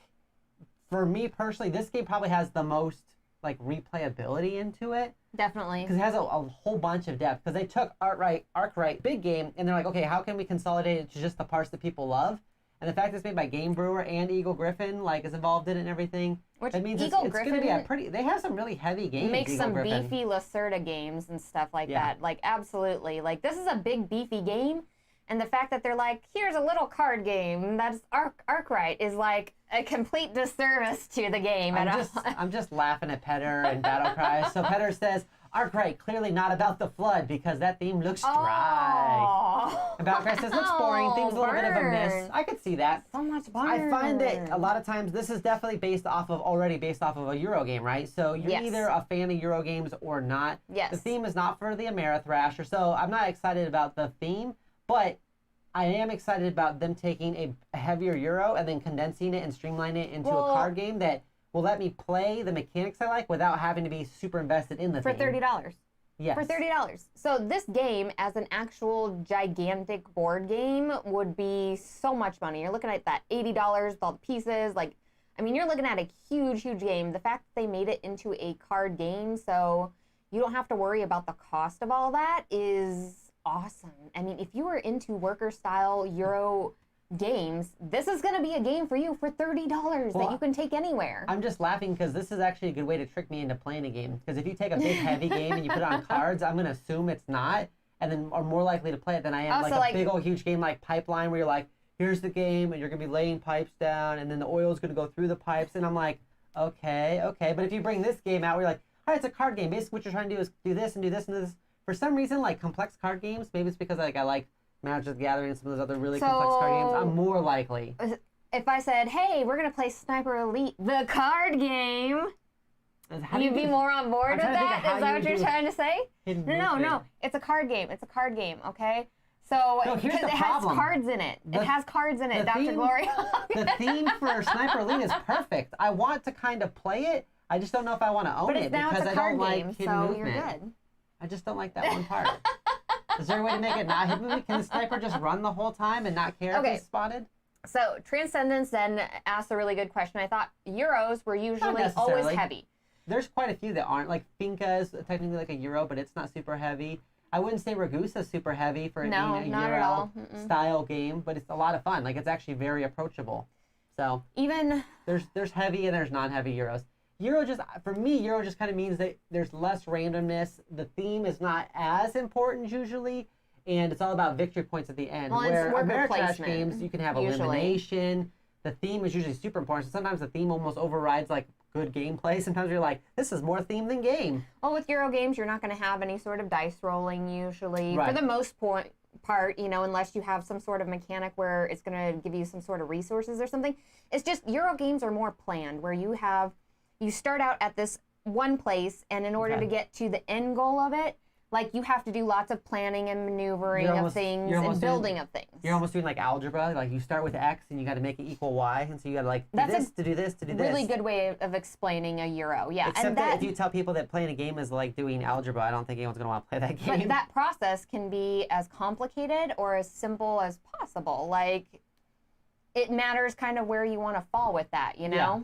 for me personally, this game probably has the most like replayability into it. Definitely. Because it has a whole bunch of depth. Because they took Arkwright, big game, and they're like, okay, how can we consolidate it to just the parts that people love? And the fact it's made by Game Brewer and Eagle Griffin, like, is involved in it and everything. Which that means Eagle it's going to be a pretty... They have some really heavy games, Makes Eagle some Griffin. beefy Lacerda games and stuff like that. Like, absolutely. Like, this is a big, beefy game. And the fact that they're like, here's a little card game, that's Arkwright, is like a complete disservice to the game. I'm just laughing at Petter and Battle Cries. So Petter says, Arkwright, clearly not about the flood because that theme looks dry. And Battle Cry says, looks boring. Theme's a little bit of a miss. I could see that. So much burn. I find that a lot of times this is definitely already based off of a Euro game, right? So you're either a fan of Euro games or not. Yes. The theme is not for the Amerithrasher, so I'm not excited about the theme, but I am excited about them taking a heavier Euro and then condensing it and streamlining it into a card game that will let me play the mechanics I like without having to be super invested in the theme. For $30. Yes. For $30. So this game, as an actual gigantic board game, would be so much money. You're looking at that $80 with all the pieces. Like, I mean, you're looking at a huge, huge game. The fact that they made it into a card game, so you don't have to worry about the cost of all that, is awesome. I mean, if you were into worker-style Euro games, this is going to be a game for you for $30 that you can take anywhere. I'm just laughing because this is actually a good way to trick me into playing a game. Because if you take a big, heavy game and you put it on cards, I'm going to assume it's not, and then are more likely to play it than I am like a big old huge game like Pipeline, where you're like, here's the game, and you're going to be laying pipes down, and then the oil's going to go through the pipes, and I'm like, okay. But if you bring this game out, where you're like, all right, it's a card game. Basically, what you're trying to do is do this and do this and do this. For some reason, like complex card games, maybe it's because like I like Magic the Gathering and some of those other really complex card games, I'm more likely. If I said, hey, we're going to play Sniper Elite, the card game, you'd be more on board with that? Is that what you're trying to say? No. It's a card game. It's a card game, okay? So here's the it has cards in it. It has cards in it, Dr. Gloryhogg. The theme for Sniper Elite is perfect. I want to kind of play it. I just don't know if I want to own it because I don't like hidden movement. You're good. I just don't like that one part. Is there a way to make it not hidden movement? Can the sniper just run the whole time and not care if he's spotted? So Transcendence then asked a really good question. I thought Euros were usually always heavy. There's quite a few that aren't. Like Finca is technically like a Euro, but it's not super heavy. I wouldn't say Ragusa is super heavy for being a Euro style game, but it's a lot of fun. Like it's actually very approachable. So even there's heavy and there's non-heavy Euros. Euro just kind of means that there's less randomness. The theme is not as important usually, and it's all about victory points at the end. Well, where Ameritrash games, you can have elimination. The theme is usually super important. So sometimes the theme almost overrides like good gameplay. Sometimes you're like, this is more theme than game. Well, with Euro games, you're not going to have any sort of dice rolling usually. Right. For the most part, you know, unless you have some sort of mechanic where it's going to give you some sort of resources or something. It's just Euro games are more planned, where you start out at this one place, and in order to get to the end goal of it, like you have to do lots of planning and maneuvering of things and building of things. You're almost doing like algebra. Like you start with X and you got to make it equal Y, and so you got to like do this to do this to do this. Really good way of explaining a Euro, yeah. Except that if you tell people that playing a game is like doing algebra, I don't think anyone's gonna want to play that game. But that process can be as complicated or as simple as possible. Like it matters kind of where you want to fall with that, you know. Yeah.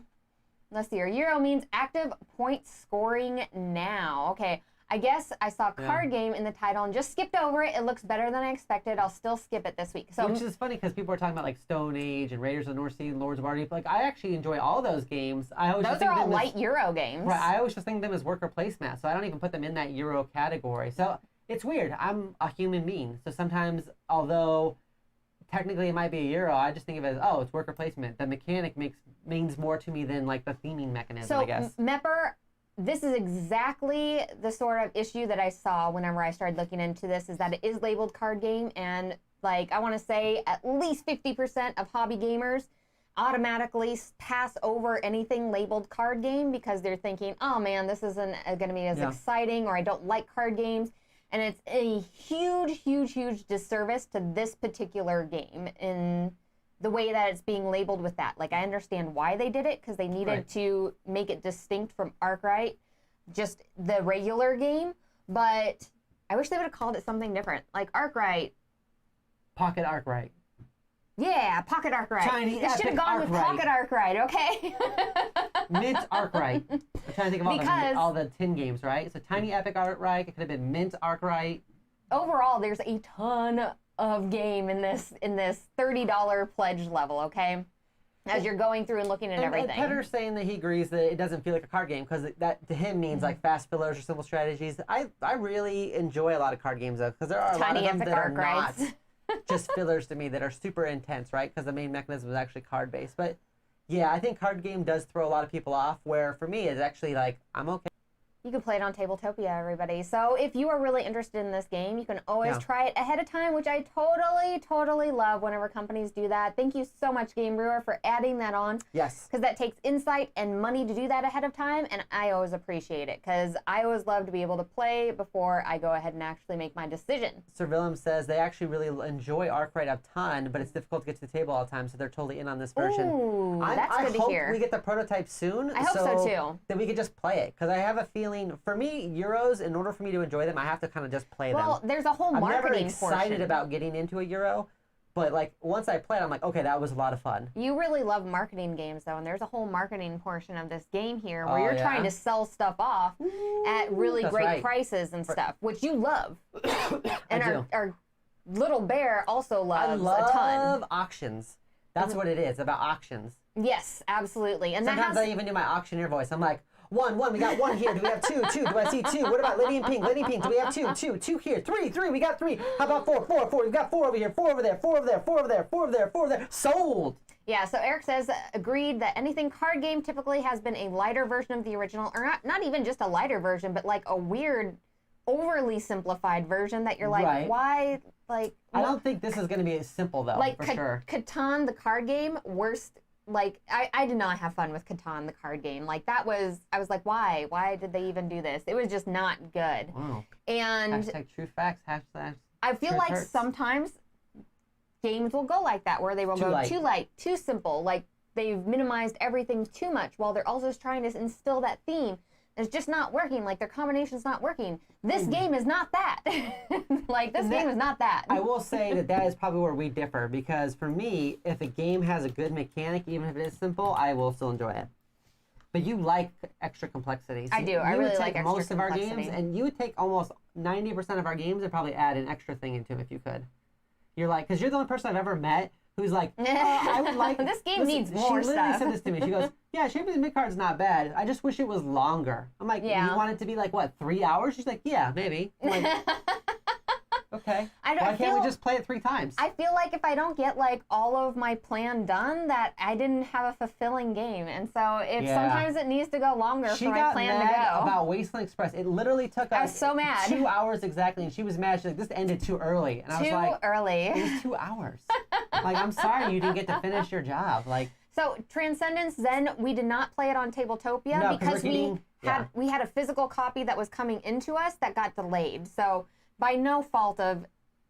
Let's see here. Euro means active point scoring now. Okay, I guess I saw card game in the title and just skipped over it. It looks better than I expected. I'll still skip it this week. So, which is funny because people are talking about like Stone Age and Raiders of the North Sea and Lords of Ardeep. Like I actually enjoy all those games. Those are all light Euro games. Right. I always just think of them as worker placemat, so I don't even put them in that Euro category. So it's weird. I'm a human being, so sometimes although technically it might be a Euro, I just think of it as, oh, it's worker placement. The mechanic means more to me than like the theming mechanism, I guess. So, Mepper, this is exactly the sort of issue that I saw whenever I started looking into this, is that it is labeled card game, and like I want to say at least 50% of hobby gamers automatically pass over anything labeled card game because they're thinking, oh man, this isn't going to be as exciting, or I don't like card games. And it's a huge, huge, huge disservice to this particular game in the way that it's being labeled with that. Like, I understand why they did it, because they needed to make it distinct from Arkwright, just the regular game. But I wish they would have called it something different. Like Arkwright. Pocket Arkwright. Yeah, Pocket Arkwright. Tiny They should have gone with Pocket Arkwright, okay? Mint Arkwright. I'm trying to think of all the tin games, right? So Tiny Epic Arkwright. It could have been Mint Arkwright. Overall, there's a ton of game in this $30 pledge level, okay? As you're going through and looking at everything. And Petter's saying that he agrees that it doesn't feel like a card game because that to him means like fast fillers or simple strategies. I really enjoy a lot of card games though because there are a lot of them that are not just fillers to me that are super intense, right? Because the main mechanism is actually card based. But yeah, I think card game does throw a lot of people off. Where for me, it's actually like I'm okay. You can play it on Tabletopia, everybody. So if you are really interested in this game, you can always try it ahead of time, which I totally love whenever companies do that. Thank you so much, Game Brewer, for adding that on. Yes. Because that takes insight and money to do that ahead of time, and I always appreciate it, because I always love to be able to play before I go ahead and actually make my decision. Sir Willem says they actually really enjoy Arkwright a ton, but it's difficult to get to the table all the time, so they're totally in on this version. Ooh, that's good to hear. I hope we get the prototype soon. I hope so too. Then we could just play it, because I have a feeling, for me, Euros, in order for me to enjoy them, I have to kind of just play them. Well, there's a whole marketing portion. I'm never excited about getting into a Euro, but like once I play it, I'm like, okay, that was a lot of fun. You really love marketing games, though, and there's a whole marketing portion of this game here where you're trying to sell stuff off at really great prices and stuff, which you love. And our little bear also loves a ton. I love auctions. That's what it is, about auctions. Yes, absolutely. And sometimes I even do my auctioneer voice. I'm like, one, we got one here. Do we have two? Do I see two? What about Liddy and Pink? Do we have two here? Three, we got three. How about four? We've got four over here, four over there, four over there, four over there, four over there, four over there. Sold! Yeah, so Eric says, agreed that anything card game typically has been a lighter version of the original, or not even just a lighter version, but like a weird, overly simplified version that you're like, why, like... I don't think this is going to be as simple, though, like for sure. Catan, the card game, worst... Like, I did not have fun with Catan, the card game. Like, I was like, why? Why did they even do this? It was just not good. Wow. And... Hashtag true facts, hashtag I feel like sometimes games will go like that, where they will go too light, too simple. Like, they've minimized everything too much while they're also trying to instill that theme. It's just not working. Like, their combination's not working. This game is not that. Like, this game is not that. I will say that is probably where we differ, because for me, if a game has a good mechanic, even if it is simple, I will still enjoy it. But you like extra complexity. So I do. I really like extra most of our complexity. games, and you would take almost 90% of our games and probably add an extra thing into them if you could. You're like, because you're the only person I've ever met who's like, I would like... this game needs more stuff. She literally said this to me. She goes, yeah, Shape of the Mid-Card's not bad. I just wish it was longer. I'm like, you want it to be like, what, 3 hours? She's like, yeah, maybe. I'm like, okay. Why can't we just play it 3 times? I feel like if I don't get like all of my plan done, that I didn't have a fulfilling game. And so sometimes it needs to go longer for my plan to go. She got mad about Wasteland Express. It literally took us I was so mad. 2 hours exactly, and she was mad. She's like, this ended too early. And I was like, too early. It was 2 hours. Like, I'm sorry you didn't get to finish your job. Like, so Transcendence, then we did not play it on Tabletopia because we had a physical copy that was coming into us that got delayed. So by no fault of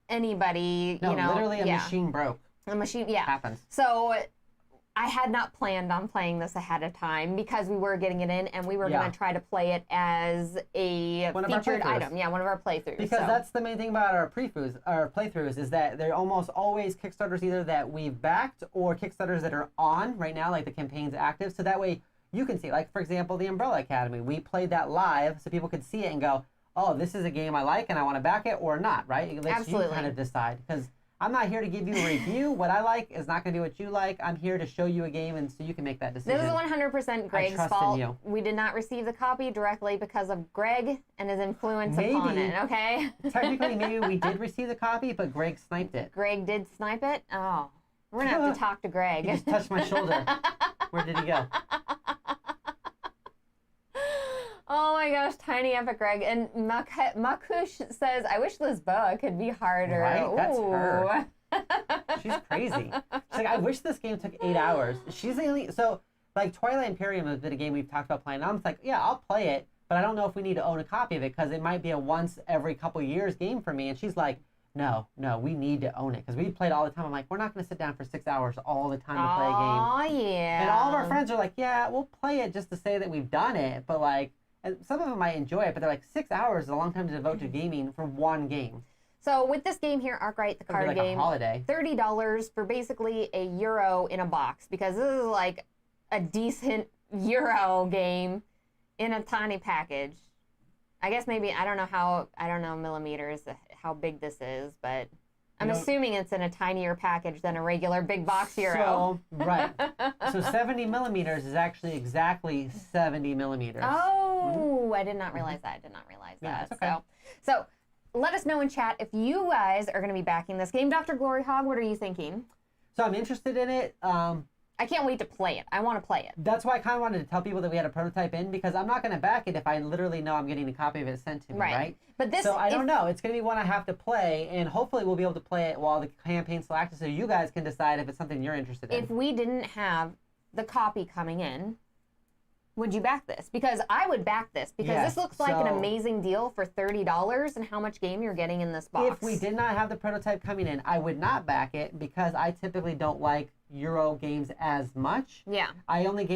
anybody, literally a machine broke. A machine, happens. So I had not planned on playing this ahead of time because we were getting it in, and we were going to try to play it as a featured item. Yeah, one of our playthroughs. Because that's the main thing about our playthroughs is that they're almost always Kickstarters either that we've backed or Kickstarters that are on right now, like the campaign's active. So that way you can see, like, for example, the Umbrella Academy. We played that live so people could see it and go, oh, this is a game I like and I want to back it or not, right? It lets you kind of decide. Because I'm not here to give you a review. What I like is not going to be what you like. I'm here to show you a game and so you can make that decision. This is 100% Greg's fault. We did not receive the copy directly because of Greg and his influence upon it, okay? Technically, maybe we did receive the copy, but Greg sniped it. Greg did snipe it? Oh, we're going to have to talk to Greg. He just touched my shoulder. Where did he go? Oh my gosh, Tiny Epic Greg. And Makush says, I wish Lisboa could be harder. Right? That's her. She's crazy. She's like, I wish this game took 8 hours. She's the only... So, like, Twilight Imperium has been a game we've talked about playing. I'm like, yeah, I'll play it, but I don't know if we need to own a copy of it because it might be a once every couple years game for me. And she's like, no, we need to own it because we played all the time. I'm like, we're not going to sit down for 6 hours all the time to play a game. Oh, yeah. And all of our friends are like, yeah, we'll play it just to say that we've done it, but like... And some of them might enjoy it, but they're like 6 hours is a long time to devote to gaming for one game. So with this game here, Arkwright, the card like game, a holiday. $30 for basically a euro in a box because this is like a decent euro game in a tiny package. I guess maybe I don't know millimeters how big this is, but I'm assuming it's in a tinier package than a regular big box Euro. So, right. So 70 millimeters is actually exactly 70 millimeters. Oh, I did not realize that. I did not realize Yeah, that. it's okay. So let us know in chat if you guys are going to be backing this game. Dr. Gloryhogg, what are you thinking? So I'm interested in it. I can't wait to play it. I want to play it. That's why I kind of wanted to tell people that we had a prototype in, because I'm not going to back it if I literally know I'm getting a copy of it sent to me, right? But this, so I don't know. It's going to be one I have to play, and hopefully we'll be able to play it while the campaign's still active, so you guys can decide if it's something you're interested in. If we didn't have the copy coming in, would you back this? Because I would back this, because this looks like an amazing deal for $30 and how much game you're getting in this box. If we did not have the prototype coming in, I would not back it, because I typically don't like Euro games as much. Yeah. I only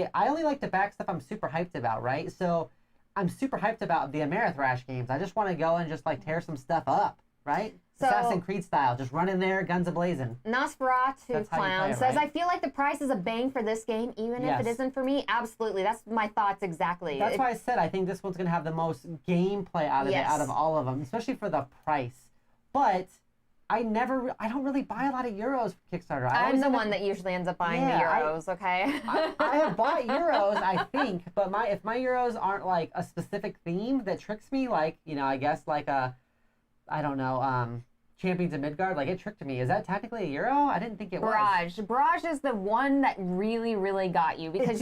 like to back stuff I'm super hyped about, right? So I'm super hyped about the Amerithrash games. I just want to go and just like tear some stuff up, right? So, Assassin's Creed style, just run in there, guns a-blazing. Nosferatu Clown says, right? I feel like the price is a bang for this game, even if it isn't for me. Absolutely. That's my thoughts exactly. That's why I said I think this one's going to have the most gameplay out of it, out of all of them, especially for the price. But I don't really buy a lot of Euros for Kickstarter. I'm the one that usually ends up buying the Euros, okay? I have bought Euros, I think, but if my Euros aren't like a specific theme that tricks me, like, I guess like I don't know, Champions of Midgard, like it tricked me. Is that technically a Euro? I didn't think it was. Barrage is the one that really, really got you, because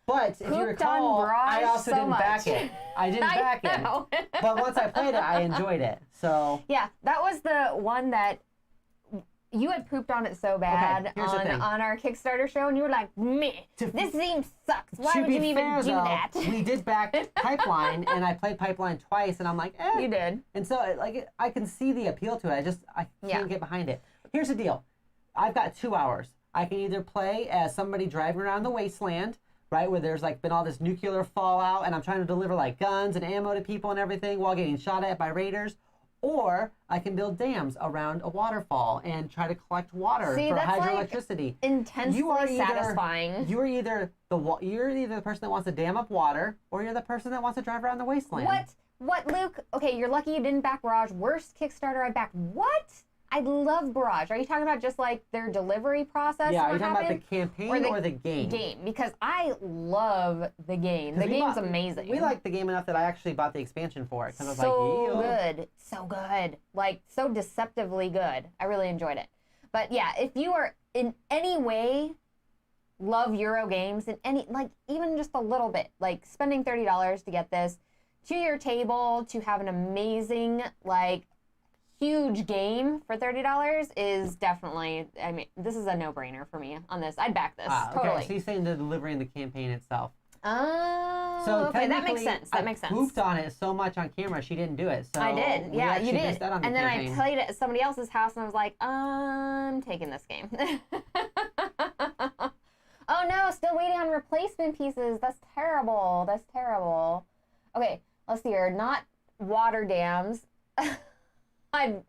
but if you recall, I also didn't back it. I didn't back it. But once I played it, I enjoyed it. So yeah, that was the one that you had pooped on it so bad on our Kickstarter show, and you were like, meh, this theme sucks. Why would you even do that? We did back Pipeline, and I played Pipeline twice, and I'm like, eh. You did. And so, I can see the appeal to it. I can't get behind it. Here's the deal. I've got 2 hours. I can either play as somebody driving around the wasteland, right, where there's been all this nuclear fallout, and I'm trying to deliver guns and ammo to people and everything while getting shot at by raiders. Or I can build dams around a waterfall and try to collect water for hydroelectricity. Intensely satisfying. You're either the person that wants to dam up water, or you're the person that wants to drive around the wasteland. What, Luke? Okay, you're lucky you didn't back Barrage. Worst Kickstarter I backed. What? I love Barrage. Are you talking about just their delivery process? Yeah, are you talking about the campaign or the game? Game, because I love the game. The game's amazing. We liked the game enough that I actually bought the expansion for it. Good. So good. So deceptively good. I really enjoyed it. But yeah, if you are in any way love Euro games, in any, even just a little bit, spending $30 to get this to your table, to have an amazing, huge game for $30 is definitely, this is a no-brainer for me on this. I'd back this, totally. Okay, so you're saying the delivery and the campaign itself. Oh, so okay, that makes sense. That makes sense. I pooped on it so much on camera, she didn't do it. So I did, yeah, you did. And then I played it at somebody else's house, and I was like, I'm taking this game. Oh no, still waiting on replacement pieces. That's terrible. That's terrible. Okay, let's see here. Not water dams. So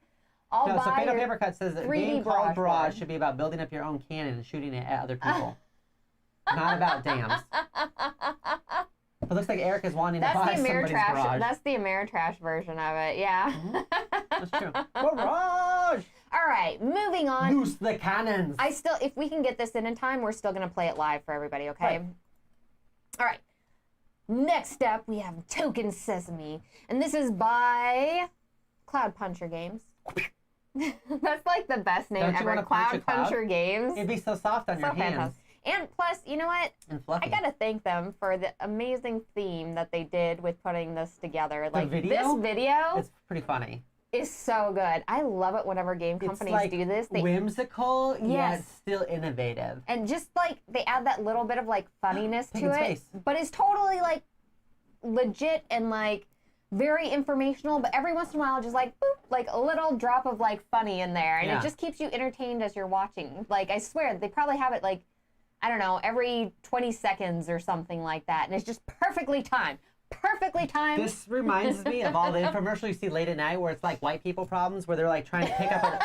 Fatal Papercut says that a game called Barrage should be about building up your own cannon and shooting it at other people. Not about dams. It looks like Eric is wanting to buy somebody's garage. That's the Ameritrash version of it, yeah. That's true. Barrage! All right, moving on. Loose the cannons! If we can get this in time, we're still going to play it live for everybody, okay? Right. All right. Next up, we have Token Sesame. And this is by Cloud Puncher Games. That's the best name ever. Cloud Puncher Games. It'd be so soft on your hands. Fantastic. And plus, you know what? And fluffy. I gotta thank them for the amazing theme that they did with putting this together. This video? It's pretty funny. Is so good. I love it whenever game companies do this. Whimsical, yet still innovative. And just they add that little bit of funniness to it. Space. But it's totally legit and very informational, but every once in a while just boop, a little drop of funny in there, and it just keeps you entertained as you're watching. I swear they probably have it I don't know, every 20 seconds or something like that, and it's just perfectly timed. Perfectly timed. This reminds me of all the infomercials you see late at night where it's white people problems, where they're trying to pick up a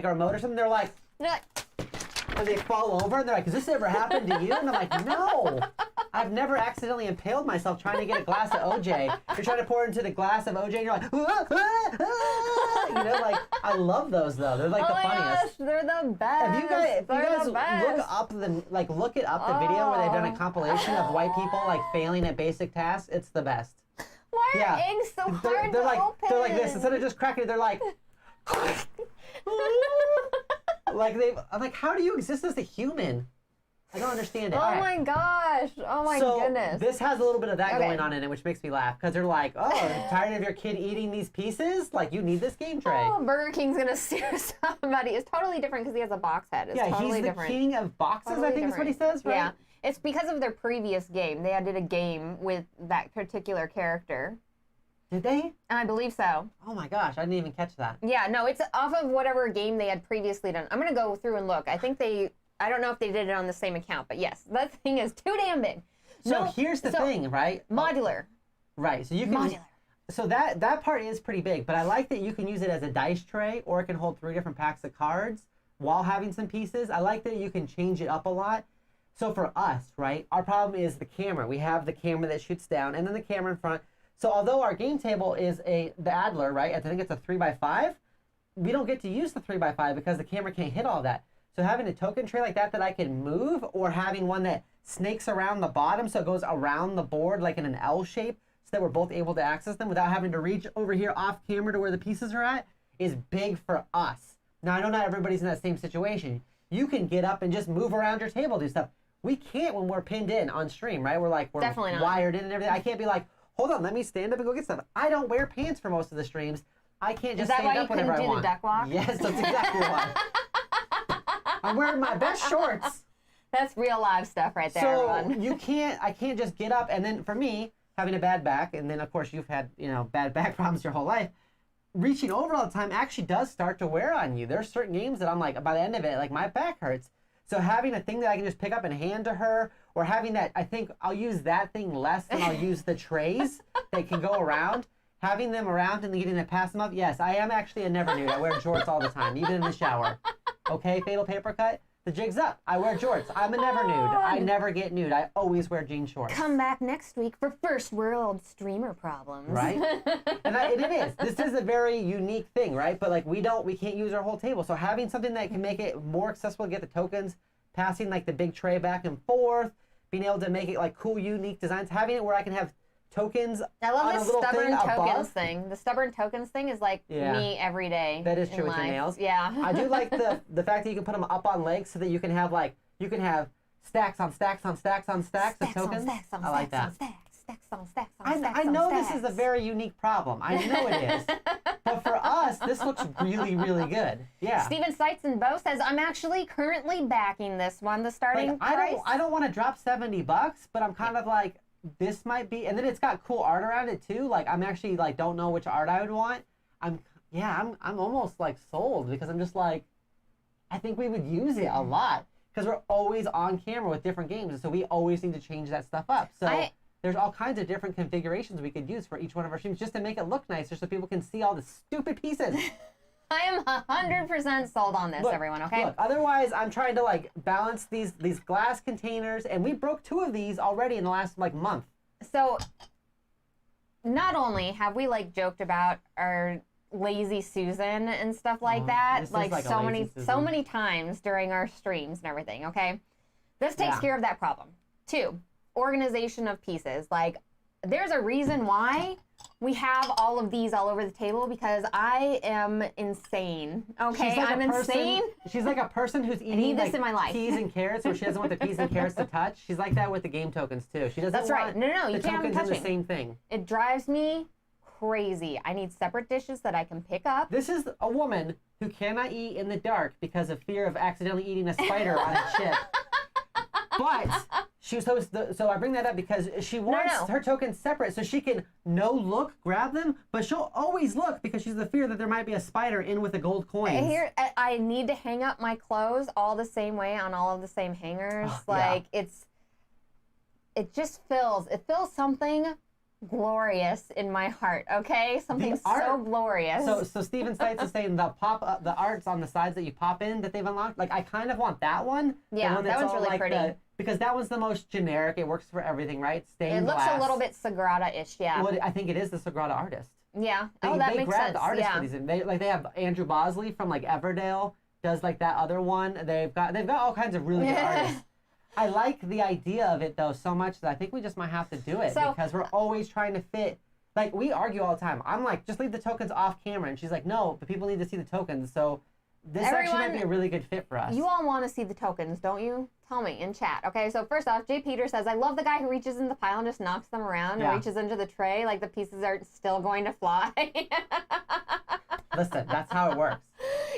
remote or something. They're like, and they fall over and they're like, has this ever happened to you? And I'm like, no. I've never accidentally impaled myself trying to get a glass of OJ. You're trying to pour into the glass of OJ and you're like, I love those though. They're like oh the my funniest. gosh, they're the best. If you guys the best. look it up the video where they've done a compilation of white people like failing at basic tasks, it's the best. Why are eggs so hard they're to like, open? They're like this. Instead of just cracking it, they're like I'm like, how do you exist as a human? I don't understand it. Oh my gosh. Oh my goodness. This has a little bit of that going on in it, which makes me laugh. Because they're like, oh, tired of your kid eating these pieces? Like, you need this game tray. Oh, Burger King's going to sue somebody. It's totally different because he has a box head. It's totally he's the different. king of boxes, Totally I think is what he says, right? Yeah. It's because of their previous game. They did a game with that particular character. Did they? I believe so. Oh my gosh, I didn't even catch that. Yeah, no, it's off of whatever game they had previously done. I'm going to go through and look. I don't know if they did it on the same account, but yes, that thing is too damn big. So here's the thing, right? Modular. Right, so you can... Modular. So that part is pretty big, but I like that you can use it as a dice tray, or it can hold 3 different packs of cards while having some pieces. I like that you can change it up a lot. So for us, right, our problem is the camera. We have the camera that shoots down, and then the camera in front. So although our game table is the Adler, right, I think it's a 3x5, we don't get to use the 3x5 because the camera can't hit all that. So having a token tray like that I can move, or having one that snakes around the bottom so it goes around the board like in an L shape so that we're both able to access them without having to reach over here off camera to where the pieces are at is big for us. Now, I know not everybody's in that same situation. You can get up and just move around your table, do stuff. We can't when we're pinned in on stream, right? We're Definitely not. wired in and everything. I can't be like, hold on, let me stand up and go get stuff. I don't wear pants for most of the streams. I can't just stand up whenever I want. Is that why you couldn't do the duck walk? Yes, that's exactly why. I'm wearing my best shorts. That's real live stuff right there, everyone. I can't just get up. And then for me, having a bad back, and then of course you've had, bad back problems your whole life, reaching over all the time actually does start to wear on you. There's certain games that I'm like, by the end of it, like my back hurts. So having a thing that I can just pick up and hand to her, or having that, I think I'll use that thing less than I'll use the trays that can go around. Having them around and getting to pass them up. Yes, I am actually a never nude. I wear jorts all the time, even in the shower. Okay, fatal paper cut. The jig's up. I wear jorts. I'm a never nude. I never get nude. I always wear jean shorts. Come back next week for first world streamer problems. Right? And it is. This is a very unique thing, right? But like we can't use our whole table. So having something that can make it more accessible to get the tokens, passing like the big tray back and forth, being able to make it like cool, unique designs, having it where I can have tokens. I love this stubborn tokens above. thing. The stubborn tokens thing is like me every day. That is true with life. your nails. Yeah. I do like the fact that you can put them up on legs so that you can have stacks on stacks on stacks on stacks of tokens. I like that. Stacks on stacks on I stacks on know stacks. this is a very unique problem. I know it is. But for us, this looks really, really good. Yeah. Steven Seitz and Bo says, I'm actually currently backing this one. The starting price. I don't want to drop $70, but I'm kind of like, this might be, and then it's got cool art around it too. Like I'm actually like don't know which art I would want. I'm almost like sold because I'm just like, I think we would use it a lot because we're always on camera with different games, and so we always need to change that stuff up. So there's all kinds of different configurations we could use for each one of our streams just to make it look nicer so people can see all the stupid pieces. I am 100% sold on this, everyone, okay? Look, otherwise, I'm trying to, like, balance these glass containers, and we broke 2 of these already in the last, like, month. So, not only have we, like, joked about our lazy Susan and stuff like that, like so many times during our streams and everything, okay? This takes care of that problem. 2, organization of pieces. Like, there's a reason why we have all of these all over the table because I am insane. Okay, I'm insane. She's like a person who's eating this in my life. peas and carrots, where she doesn't want the peas and carrots to touch. She's like that with the game tokens too. She doesn't. That's right. No, you can't have them tokens in the touching. same thing. It drives me crazy. I need separate dishes that I can pick up. This is a woman who cannot eat in the dark because of fear of accidentally eating a spider on a chip. But she was so I bring that up because she wants her tokens separate so she can grab them, but she'll always look because she's the fear that there might be a spider in with the gold coins. Here, I need to hang up my clothes all the same way on all of the same hangers. It just fills something glorious in my heart, okay? Something so glorious. So Steven Seitz is saying the arts on the sides that you pop in that they've unlocked, like I kind of want that one. Yeah, that one's really pretty. Because that one's the most generic. It works for everything, right? Stained glass. It looks a little bit Sagrada-ish, yeah. Well, I think it is the Sagrada artist. Yeah. They That makes grab sense. the artists Yeah. for these. They have Andrew Bosley from like Everdale does like that other one. They've got all kinds of really good artists. I like the idea of it though so much that I think we just might have to do it because we're always trying to fit. Like we argue all the time. I'm like, just leave the tokens off camera, and she's like, no, but people need to see the tokens. So this actually might be a really good fit for us. You all want to see the tokens, don't you? Tell me in chat. Okay, so first off, Jay Peter says, I love the guy who reaches in the pile and just knocks them around and reaches into the tray like the pieces are still going to fly. Listen, that's how it works.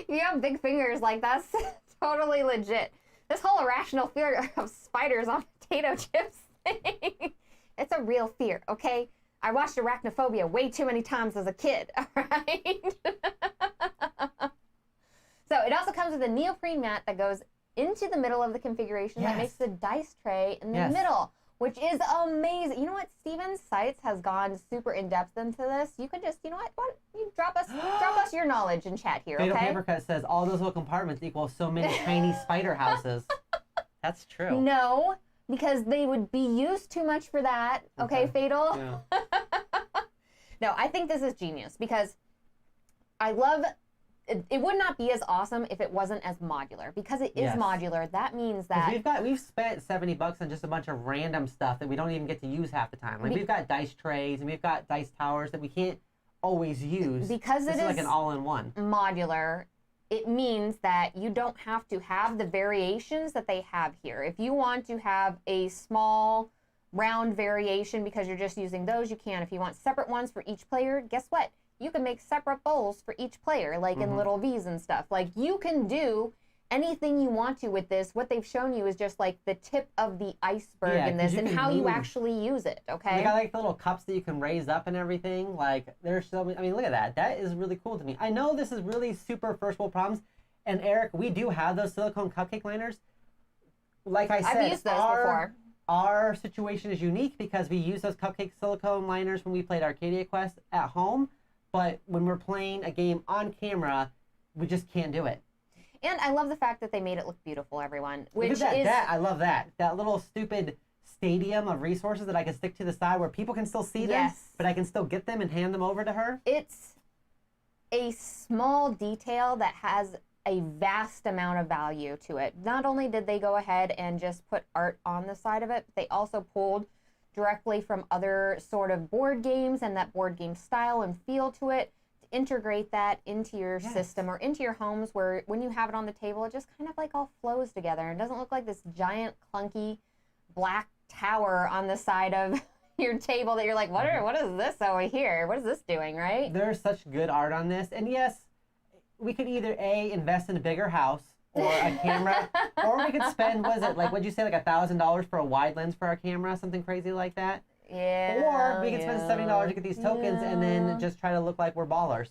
You have big fingers, like that's totally legit. This whole irrational fear of spiders on potato chips thing, it's a real fear, okay? I watched Arachnophobia way too many times as a kid, all right? So it also comes with a neoprene mat that goes into the middle of the configuration that makes the dice tray in the middle, which is amazing. You know what? Steven Seitz has gone super in-depth into this. You could just, you know what? Why don't you drop us your knowledge in chat here, Fatal okay? Papercut says, all those little compartments equal so many tiny spider houses. That's true. No, because they would be used too much for that. Okay, Fatal? Yeah. No, I think this is genius because I love... It would not be as awesome if it wasn't as modular. Because it is modular, that means that... We've spent $70 on just a bunch of random stuff that we don't even get to use half the time. Like we've got dice trays and we've got dice towers that we can't always use. Because this is like an all-in-one. Modular, it means that you don't have to have the variations that they have here. If you want to have a small round variation because you're just using those, you can. If you want separate ones for each player, guess what? You can make separate bowls for each player, like in little V's and stuff. Like, you can do anything you want to with this. What they've shown you is just, like, the tip of the iceberg in this and how you actually use it, okay? They got, like, the little cups that you can raise up and everything. Like, there's so many... I mean, look at that. That is really cool to me. I know this is really super first world problems. And, Eric, we do have those silicone cupcake liners. Like I said, I've used those before. Our situation is unique because we use those cupcake silicone liners when we played Arcadia Quest at home. But when we're playing a game on camera, we just can't do it. And I love the fact that they made it look beautiful, everyone. Which Look at is... I love that. That little stupid stadium of resources that I can stick to the side where people can still see them, but I can still get them and hand them over to her. It's a small detail that has a vast amount of value to it. Not only did they go ahead and just put art on the side of it, but they also pulled directly from other sort of board games and that board game style and feel to it to integrate that into your system or into your homes where when you have it on the table, it just kind of like all flows together. It doesn't look like this giant clunky black tower on the side of your table that you're like, what is this over here? What is this doing, right? There's such good art on this. And yes, we could either invest in a bigger house or a camera, or we could spend, what'd you say, like $1,000 for a wide lens for our camera, something crazy like that? Yeah. Or we could spend $70 to get these tokens and then just try to look like we're ballers.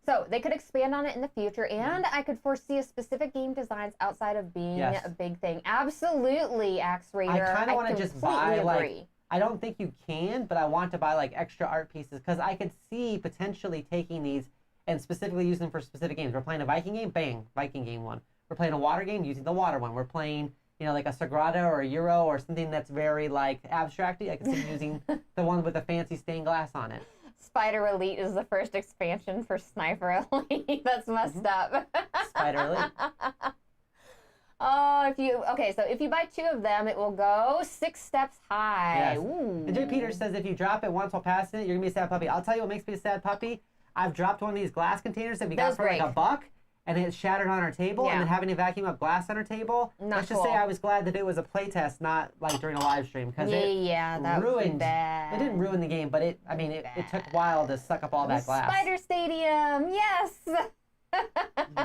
So they could expand on it in the future, and I could foresee a specific game designs outside of being a big thing. Absolutely, Axe Raider. I kind of want to just buy, agree. I don't think you can, but I want to buy, like, extra art pieces, because I could see potentially taking these and specifically using them for specific games. We're playing a Viking game, bang, Viking game one. We're playing a water game, using the water one. We're playing, like a Sagrada or a Euro or something that's very, like, abstracty. I can see using the one with the fancy stained glass on it. Spider Elite is the first expansion for Sniper Elite. That's messed up. Spider Elite. Oh, if you buy 2 of them, it will go 6 steps high. Yes. Ooh. And Jay Peters says if you drop it once while passing it, you're going to be a sad puppy. I'll tell you what makes me a sad puppy. I've dropped one of these glass containers that we got for like $1, and it shattered on our table, and then having to vacuum up glass on our table. Let's just say I was glad that it was a playtest, not like during a live stream, because that ruined. It didn't ruin the game, but it took a while to suck up all that glass. Spider Stadium, yes.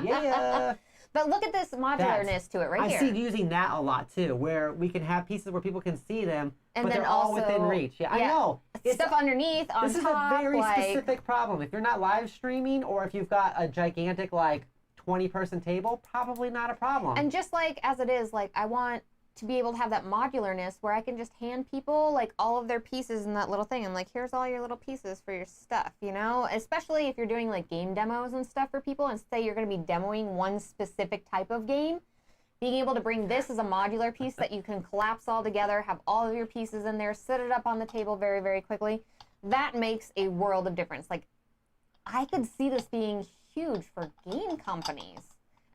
Yeah. But look at this modularness to it here. I see using that a lot too, where we can have pieces where people can see them, but they're all within reach. Yeah, I know. Stuff underneath, on top. This is a very specific problem. If you're not live streaming, or if you've got a gigantic, 20-person table, probably not a problem. And just like as it is, I want to be able to have that modularness where I can just hand people all of their pieces in that little thing. I'm like, here's all your little pieces for your stuff, Especially if you're doing game demos and stuff for people, and say you're going to be demoing one specific type of game. Being able to bring this as a modular piece that you can collapse all together, have all of your pieces in there, set it up on the table very, very quickly, that makes a world of difference. I could see this being huge for game companies.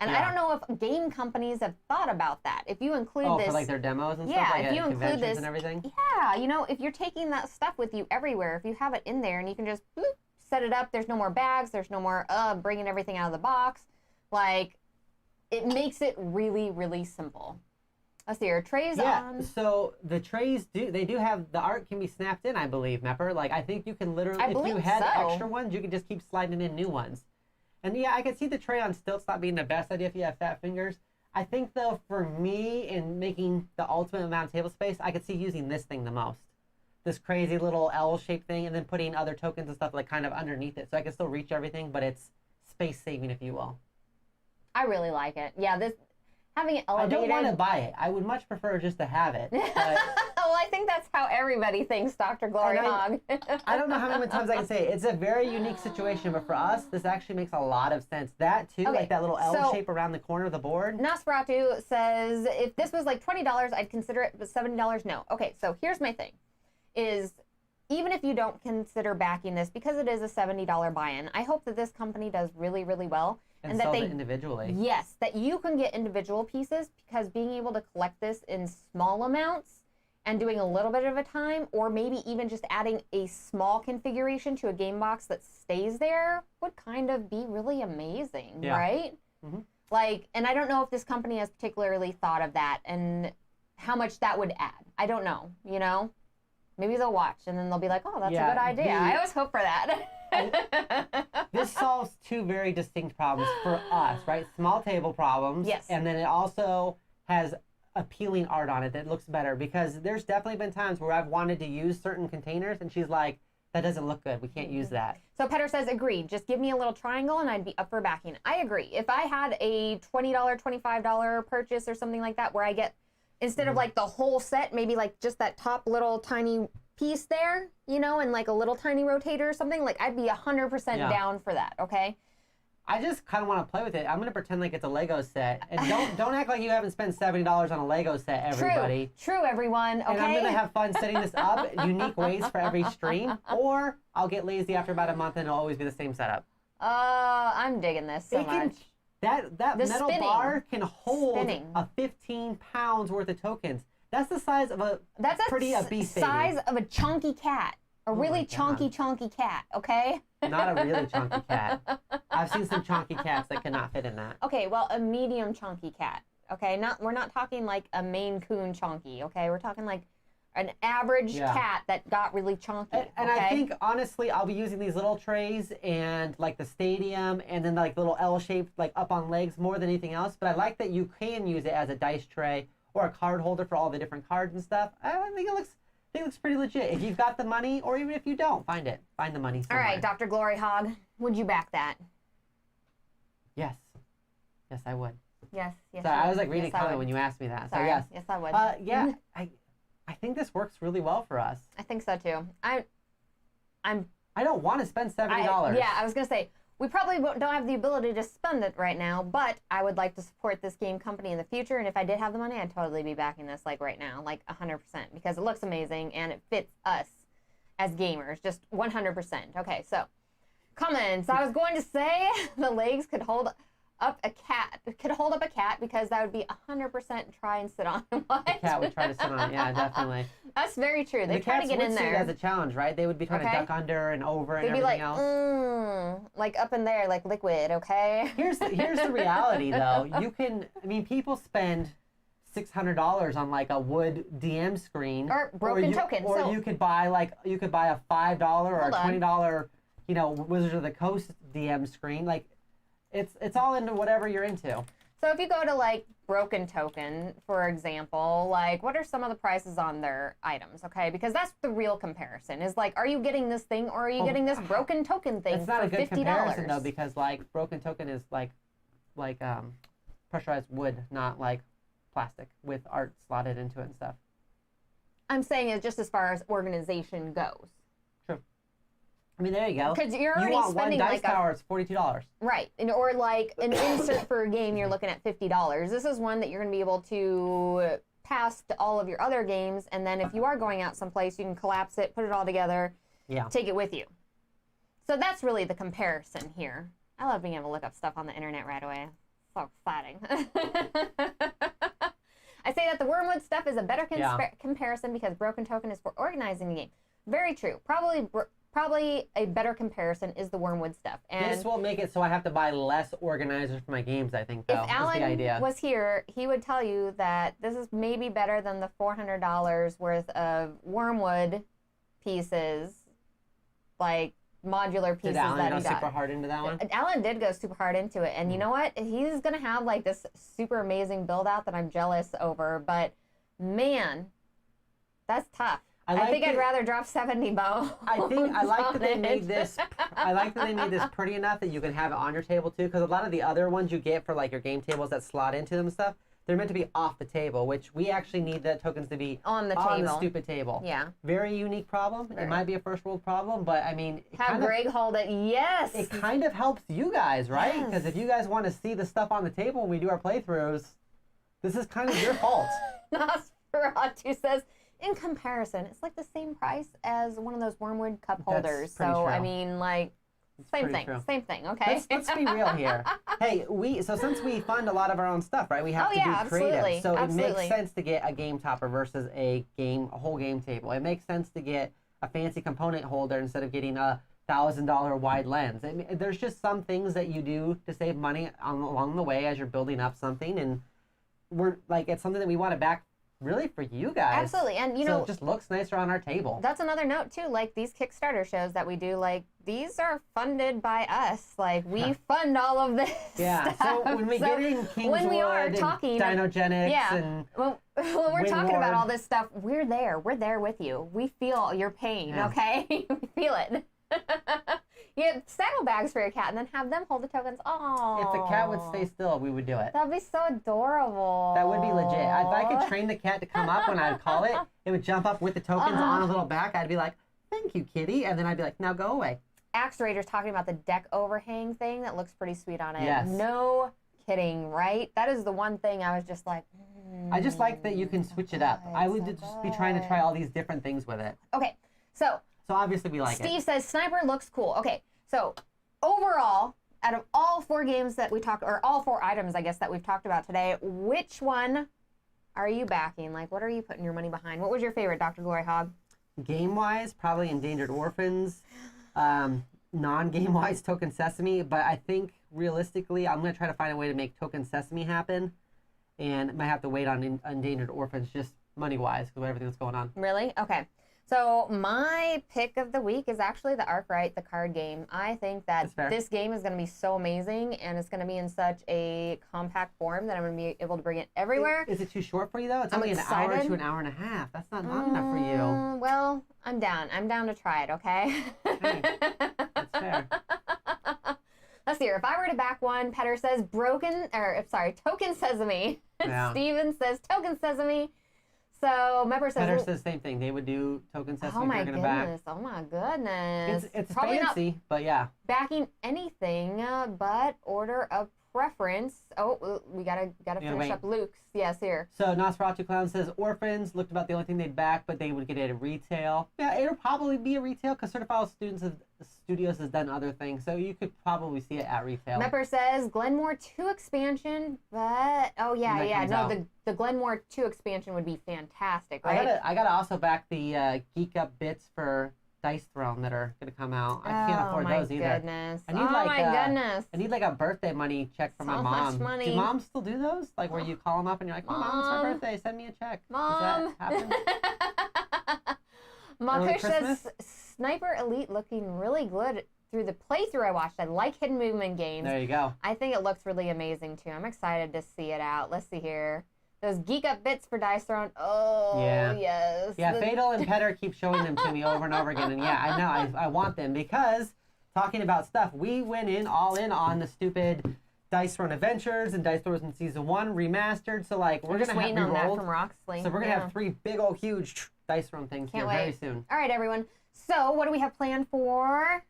And I don't know if game companies have thought about that. If you include this... for like their demos and yeah, stuff? Like if you include this... and everything? Yeah, you know, if you're taking that stuff with you everywhere, if you have it in there and you can just bloop, set it up, there's no more bags, there's no more bringing everything out of the box. Like, it makes it really, really simple. Let's see, our trays on. So the trays they do have, the art can be snapped in, I believe, Mepper. Like, I think you can literally, if you had extra ones, you could just keep sliding in new ones. And yeah, I could see the tray on stilts not being the best idea if you have fat fingers. I think, though, for me, in making the ultimate amount of table space, I could see using this thing the most. This crazy little L-shaped thing, and then putting other tokens and stuff like kind of underneath it. So I can still reach everything, but it's space-saving, if you will. I really like it. Yeah, this... having it elevated. I don't want to buy it. I would much prefer just to have it. But well, I think that's how everybody thinks, Dr. Gloryhogg. I don't know how many times I can say it. It's a very unique situation, but for us, this actually makes a lot of sense. That, too, like that little L shape around the corner of the board. Nosferatu says, if this was like $20, I'd consider it, but $70, no. Okay, so here's my thing, is even if you don't consider backing this, because it is a $70 buy-in, I hope that this company does really, really well. And that they individually. Yes, that you can get individual pieces, because being able to collect this in small amounts and doing a little bit at a time, or maybe even just adding a small configuration to a game box that stays there, would kind of be really amazing, right? Mm-hmm. Like, and I don't know if this company has particularly thought of that and how much that would add. I don't know, you know? Maybe they'll watch and then they'll be like, oh, that's a good idea. I always hope for that. This solves two very distinct problems for us, right? Small table problems. Yes. And then it also has appealing art on it that looks better, because there's definitely been times where I've wanted to use certain containers and she's like, that doesn't look good. We can't use that. So Petter says, agreed. Just give me a little triangle and I'd be up for backing. I agree. If I had a $20, $25 purchase or something like that where I get, instead of like the whole set, maybe like just that top little tiny piece there, you know, and like a little tiny rotator or something, like I'd be 100% down for that, okay? I just kind of want to play with it. I'm going to pretend like it's a Lego set. And don't act like you haven't spent $70 on a Lego set, everybody. True, everyone, okay? And I'm going to have fun setting this up, unique ways for every stream, or I'll get lazy after about a month and it'll always be the same setup. I'm digging this so much. That metal bar can hold a 15 pounds worth of tokens. That's the size of a beast baby. Size of a chunky cat. A really chunky cat, okay? Not a really chunky cat. I've seen some chunky cats that cannot fit in that. Okay, well, a medium chunky cat, okay? We're not talking like a Maine Coon chunky, okay? We're talking like an average cat that got really chunky, and okay? I think, honestly, I'll be using these little trays and like the stadium and then like little L-shaped like up on legs more than anything else. But I like that you can use it as a dice tray or a card holder for all the different cards and stuff. I think it looks pretty legit. If you've got the money, or even if you don't, find the money somewhere. All right, Dr. Gloryhogg, would you back that? Yes, I would. Yes. So I was like reading comment when you asked me that. Sorry. So yes, I would. Yeah, I think this works really well for us. I think so too. I don't want to spend $70. Yeah, I was gonna say, we probably don't have the ability to spend it right now, but I would like to support this game company in the future, and if I did have the money, I'd totally be backing this like right now, like 100%, because it looks amazing and it fits us as gamers, just 100%. Okay, so comments. I was going to say the legs could hold up a cat. Because that would be 100% try and sit on. What? The cat would try to sit on it. Yeah, definitely. That's very true. They try to get in there. The cats would see it as a challenge, right? They would be trying to duck under and over and everything else. Like up in there, like liquid. Okay. Here's the reality, though. People spend $600 on like a wood DM screen or broken tokens. Or you could buy a $5 or a $20, Wizards of the Coast DM screen. Like, it's all into whatever you're into. So if you go to like Broken Token, for example, like what are some of the prices on their items? Okay, because that's the real comparison. Is like, are you getting this thing or are you getting this Broken Token thing for $50? It's not a good comparison though, because like Broken Token is like pressurized wood, not like plastic with art slotted into it and stuff. I'm saying it just as far as organization goes. There you go. Because you're already spending one dice tower, it's $42. Right, or like an insert for a game, you're looking at $50. This is one that you're going to be able to pass to all of your other games, and then if you are going out someplace, you can collapse it, put it all together, take it with you. So that's really the comparison here. I love being able to look up stuff on the internet right away. So exciting. I say that the Wormwood stuff is a better comparison because Broken Token is for organizing the game. Very true. Probably a better comparison is the Wormwood stuff. And this will make it so I have to buy less organizers for my games, I think, though. If Alan was here, he would tell you that this is maybe better than the $400 worth of Wormwood pieces, like modular pieces that he got. Did Alan go super hard into that one? Alan did go super hard into it. And you know what? He's going to have like this super amazing build out that I'm jealous over. But man, that's tough. I think I'd rather drop 70 bones. I like that they made this. I like that they made this pretty enough that you can have it on your table too. Because a lot of the other ones you get for like your game tables that slot into them and stuff, they're meant to be off the table, which we actually need the tokens to be on the stupid table. Yeah. Very unique problem. It might be a first world problem, but I mean, have Greg hold it. Yes. It kind of helps you guys, right? Because if you guys want to see the stuff on the table when we do our playthroughs, this is kind of your fault. Nosferatu says, in comparison, it's like the same price as one of those Wormwood cup holders. So true. I mean, like. Same thing, okay? Let's be real here. Hey, since we fund a lot of our own stuff, right? We have to do creative. Absolutely. So it makes sense to get a game topper versus a whole game table. It makes sense to get a fancy component holder instead of getting a $1,000 wide lens. I mean, there's just some things that you do to save money along the way as you're building up something, and we're like, it's something that we want to back really for you guys. Absolutely. And you know, it just looks nicer on our table. That's another note too, like these Kickstarter shows that we do, like these are funded by us. Like we fund all of this stuff. So when we get in Kingswood and Dinogenics and when we're talking about all this stuff, we're there with you. We feel your pain, okay? We feel it. You get saddlebags for your cat and then have them hold the tokens. Oh, if the cat would stay still, we would do it. That'd be so adorable. That would be legit. If I could train the cat to come up when I'd call it, it would jump up with the tokens on a little back. I'd be like, thank you, kitty. And then I'd be like, now go away. Axe Raider's talking about the deck overhang thing that looks pretty sweet on it. Yes. No kidding, right? That is the one thing I was just like, I just like that you can switch it up. I would just be trying to try all these different things with it. Okay, so obviously we like it. Steve says Sniper looks cool. Okay, so overall, out of all 4 games that we talked, or all 4 items, I guess, that we've talked about today, which one are you backing? Like, what are you putting your money behind? What was your favorite, Dr. Gloryhogg? Game-wise, probably Endangered Orphans. Non-game-wise, Token Sesame. But I think, realistically, I'm going to try to find a way to make Token Sesame happen. And might have to wait on Endangered Orphans, just money-wise, because of everything that's going on. Really? Okay. So my pick of the week is actually the Arkwright, the card game. I think that this game is going to be so amazing, and it's going to be in such a compact form that I'm going to be able to bring it everywhere. Is it too short for you, though? It's only an hour to an hour and a half. That's not long enough for you. Well, I'm down. I'm down to try it, okay? Okay. That's fair. Let's see here. If I were to back one, Petter says Token Sesame. Yeah. Steven says Token Sesame. So Mepper says... Petter says the same thing. They would do Token Sesame if you're going to back. Oh my goodness. It's probably fancy, but yeah. Backing anything but order of preference. Oh, we gotta finish up Luke's. Yes, here. So Nosferatu Clown says Orphans looked about the only thing they'd back, but they would get it at retail. Yeah, it'll probably be a retail because Certifiable Studios has done other things, so you could probably see it at retail. Mepper says Glenmore 2 expansion, but the Glenmore 2 expansion would be fantastic, right? I gotta also back the Geek Up bits for Dice Throne that are gonna come out. I can't afford those either. Goodness. I need like a birthday money check from my mom. So much money. Do moms still do those? Like where you call them up and you're like, Mom, it's my birthday, send me a check. Mom. Does that happen? Monkush says Sniper Elite looking really good through the playthrough I watched. I like hidden movement games. There you go. I think it looks really amazing too. I'm excited to see it out. Let's see here. Those Geek Up bits for Dice Throne. Oh, yeah. Yes. Yeah, Fatal and Petter keep showing them to me over and over again. And yeah, I know. I want them because, talking about stuff, we went all in on the stupid Dice Throne Adventures and Dice Throne Season 1 remastered. So, like, we're going to have on that from Roxley. So we're going to have 3 big old huge Dice Throne things here very soon. All right, everyone. So, what do we have planned for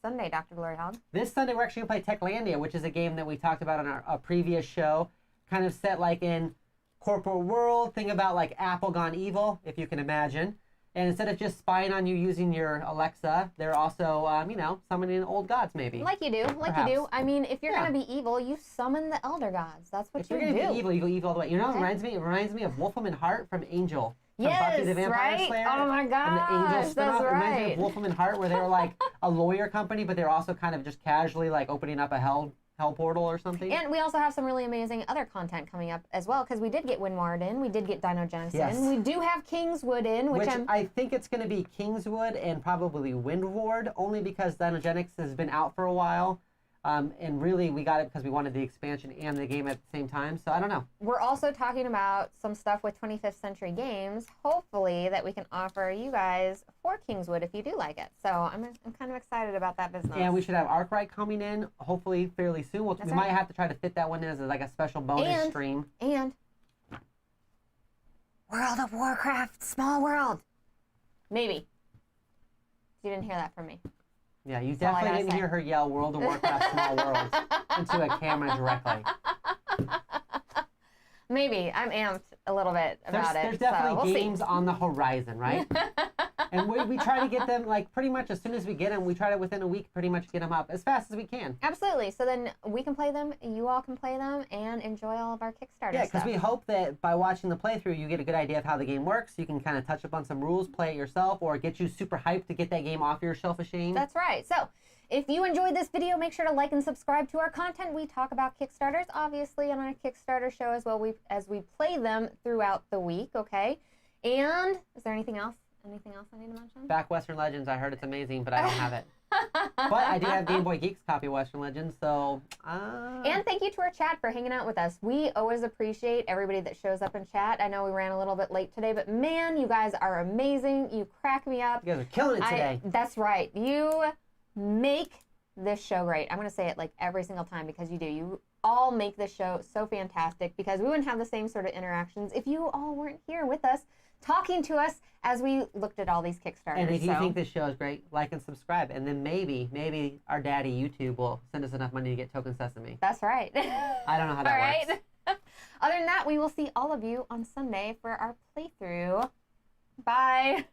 Sunday, Dr. Gloryhogg? This Sunday, we're actually going to play Techlandia, which is a game that we talked about on our previous show. Kind of set, like, in corporate world. Think about like Apple gone evil, if you can imagine. And instead of just spying on you using your Alexa, they're also, summoning old gods, maybe. Like you do. Perhaps. I mean, if you're going to be evil, you summon the elder gods. That's what if you do. If you're going to be evil, you go evil all the way. You know what it reminds me of Wolfram Hart from Angel. From Buffy the Vampire Slayer. Oh my gosh, and the Angel spinoff. that's It reminds me right. of Wolfram Hart, where they were like a lawyer company, but they're also kind of just casually like opening up a hell portal or something. And we also have some really amazing other content coming up as well, because we did get Windward in, we did get Dinogenesis Yes. in, we do have Kingswood in, which I think it's going to be Kingswood and probably Windward, only because Dinogenesis has been out for a while. And really, we got it because we wanted the expansion and the game at the same time. So I don't know. We're also talking about some stuff with 25th Century Games, hopefully, that we can offer you guys for Kingswood if you do like it. So I'm kind of excited about that business. And we should have Arkwright coming in, hopefully fairly soon. We might have to try to fit that one in as like a special bonus stream. And World of Warcraft, Small World. Maybe. You didn't hear that from me. Yeah, you definitely didn't hear her yell World of Warcraft Small Worlds into a camera directly. Maybe. I'm amped a little bit about it. There's definitely we'll games on the horizon, right? And we try to get them, like, pretty much as soon as we get them, we try to, within a week, pretty much get them up as fast as we can. Absolutely. So then we can play them, you all can play them, and enjoy all of our Kickstarter Yeah, stuff. because we hope that by watching the playthrough, you get a good idea of how the game works. You can kind of touch up on some rules, play it yourself, or get you super hyped to get that game off your shelf of shame. That's right. So if you enjoyed this video, make sure to like and subscribe to our content. We talk about Kickstarters, obviously, on our Kickstarter show as well as we play them throughout the week, okay? And is there anything else? Anything else I need to mention? Back Western Legends. I heard it's amazing, but I don't have it. But I do have Game Boy Geek's copy of Western Legends, so... And thank you to our chat for hanging out with us. We always appreciate everybody that shows up in chat. I know we ran a little bit late today, but man, you guys are amazing. You crack me up. You guys are killing it today. That's right. You make this show great. I'm going to say it like every single time because you do. You all make this show so fantastic because we wouldn't have the same sort of interactions if you all weren't here with us talking to us as we looked at all these Kickstarters. And if you think this show is great, like and subscribe. And then maybe our daddy YouTube will send us enough money to get Token Sesame. That's right. I don't know how that works. Other than that, we will see all of you on Sunday for our playthrough. Bye.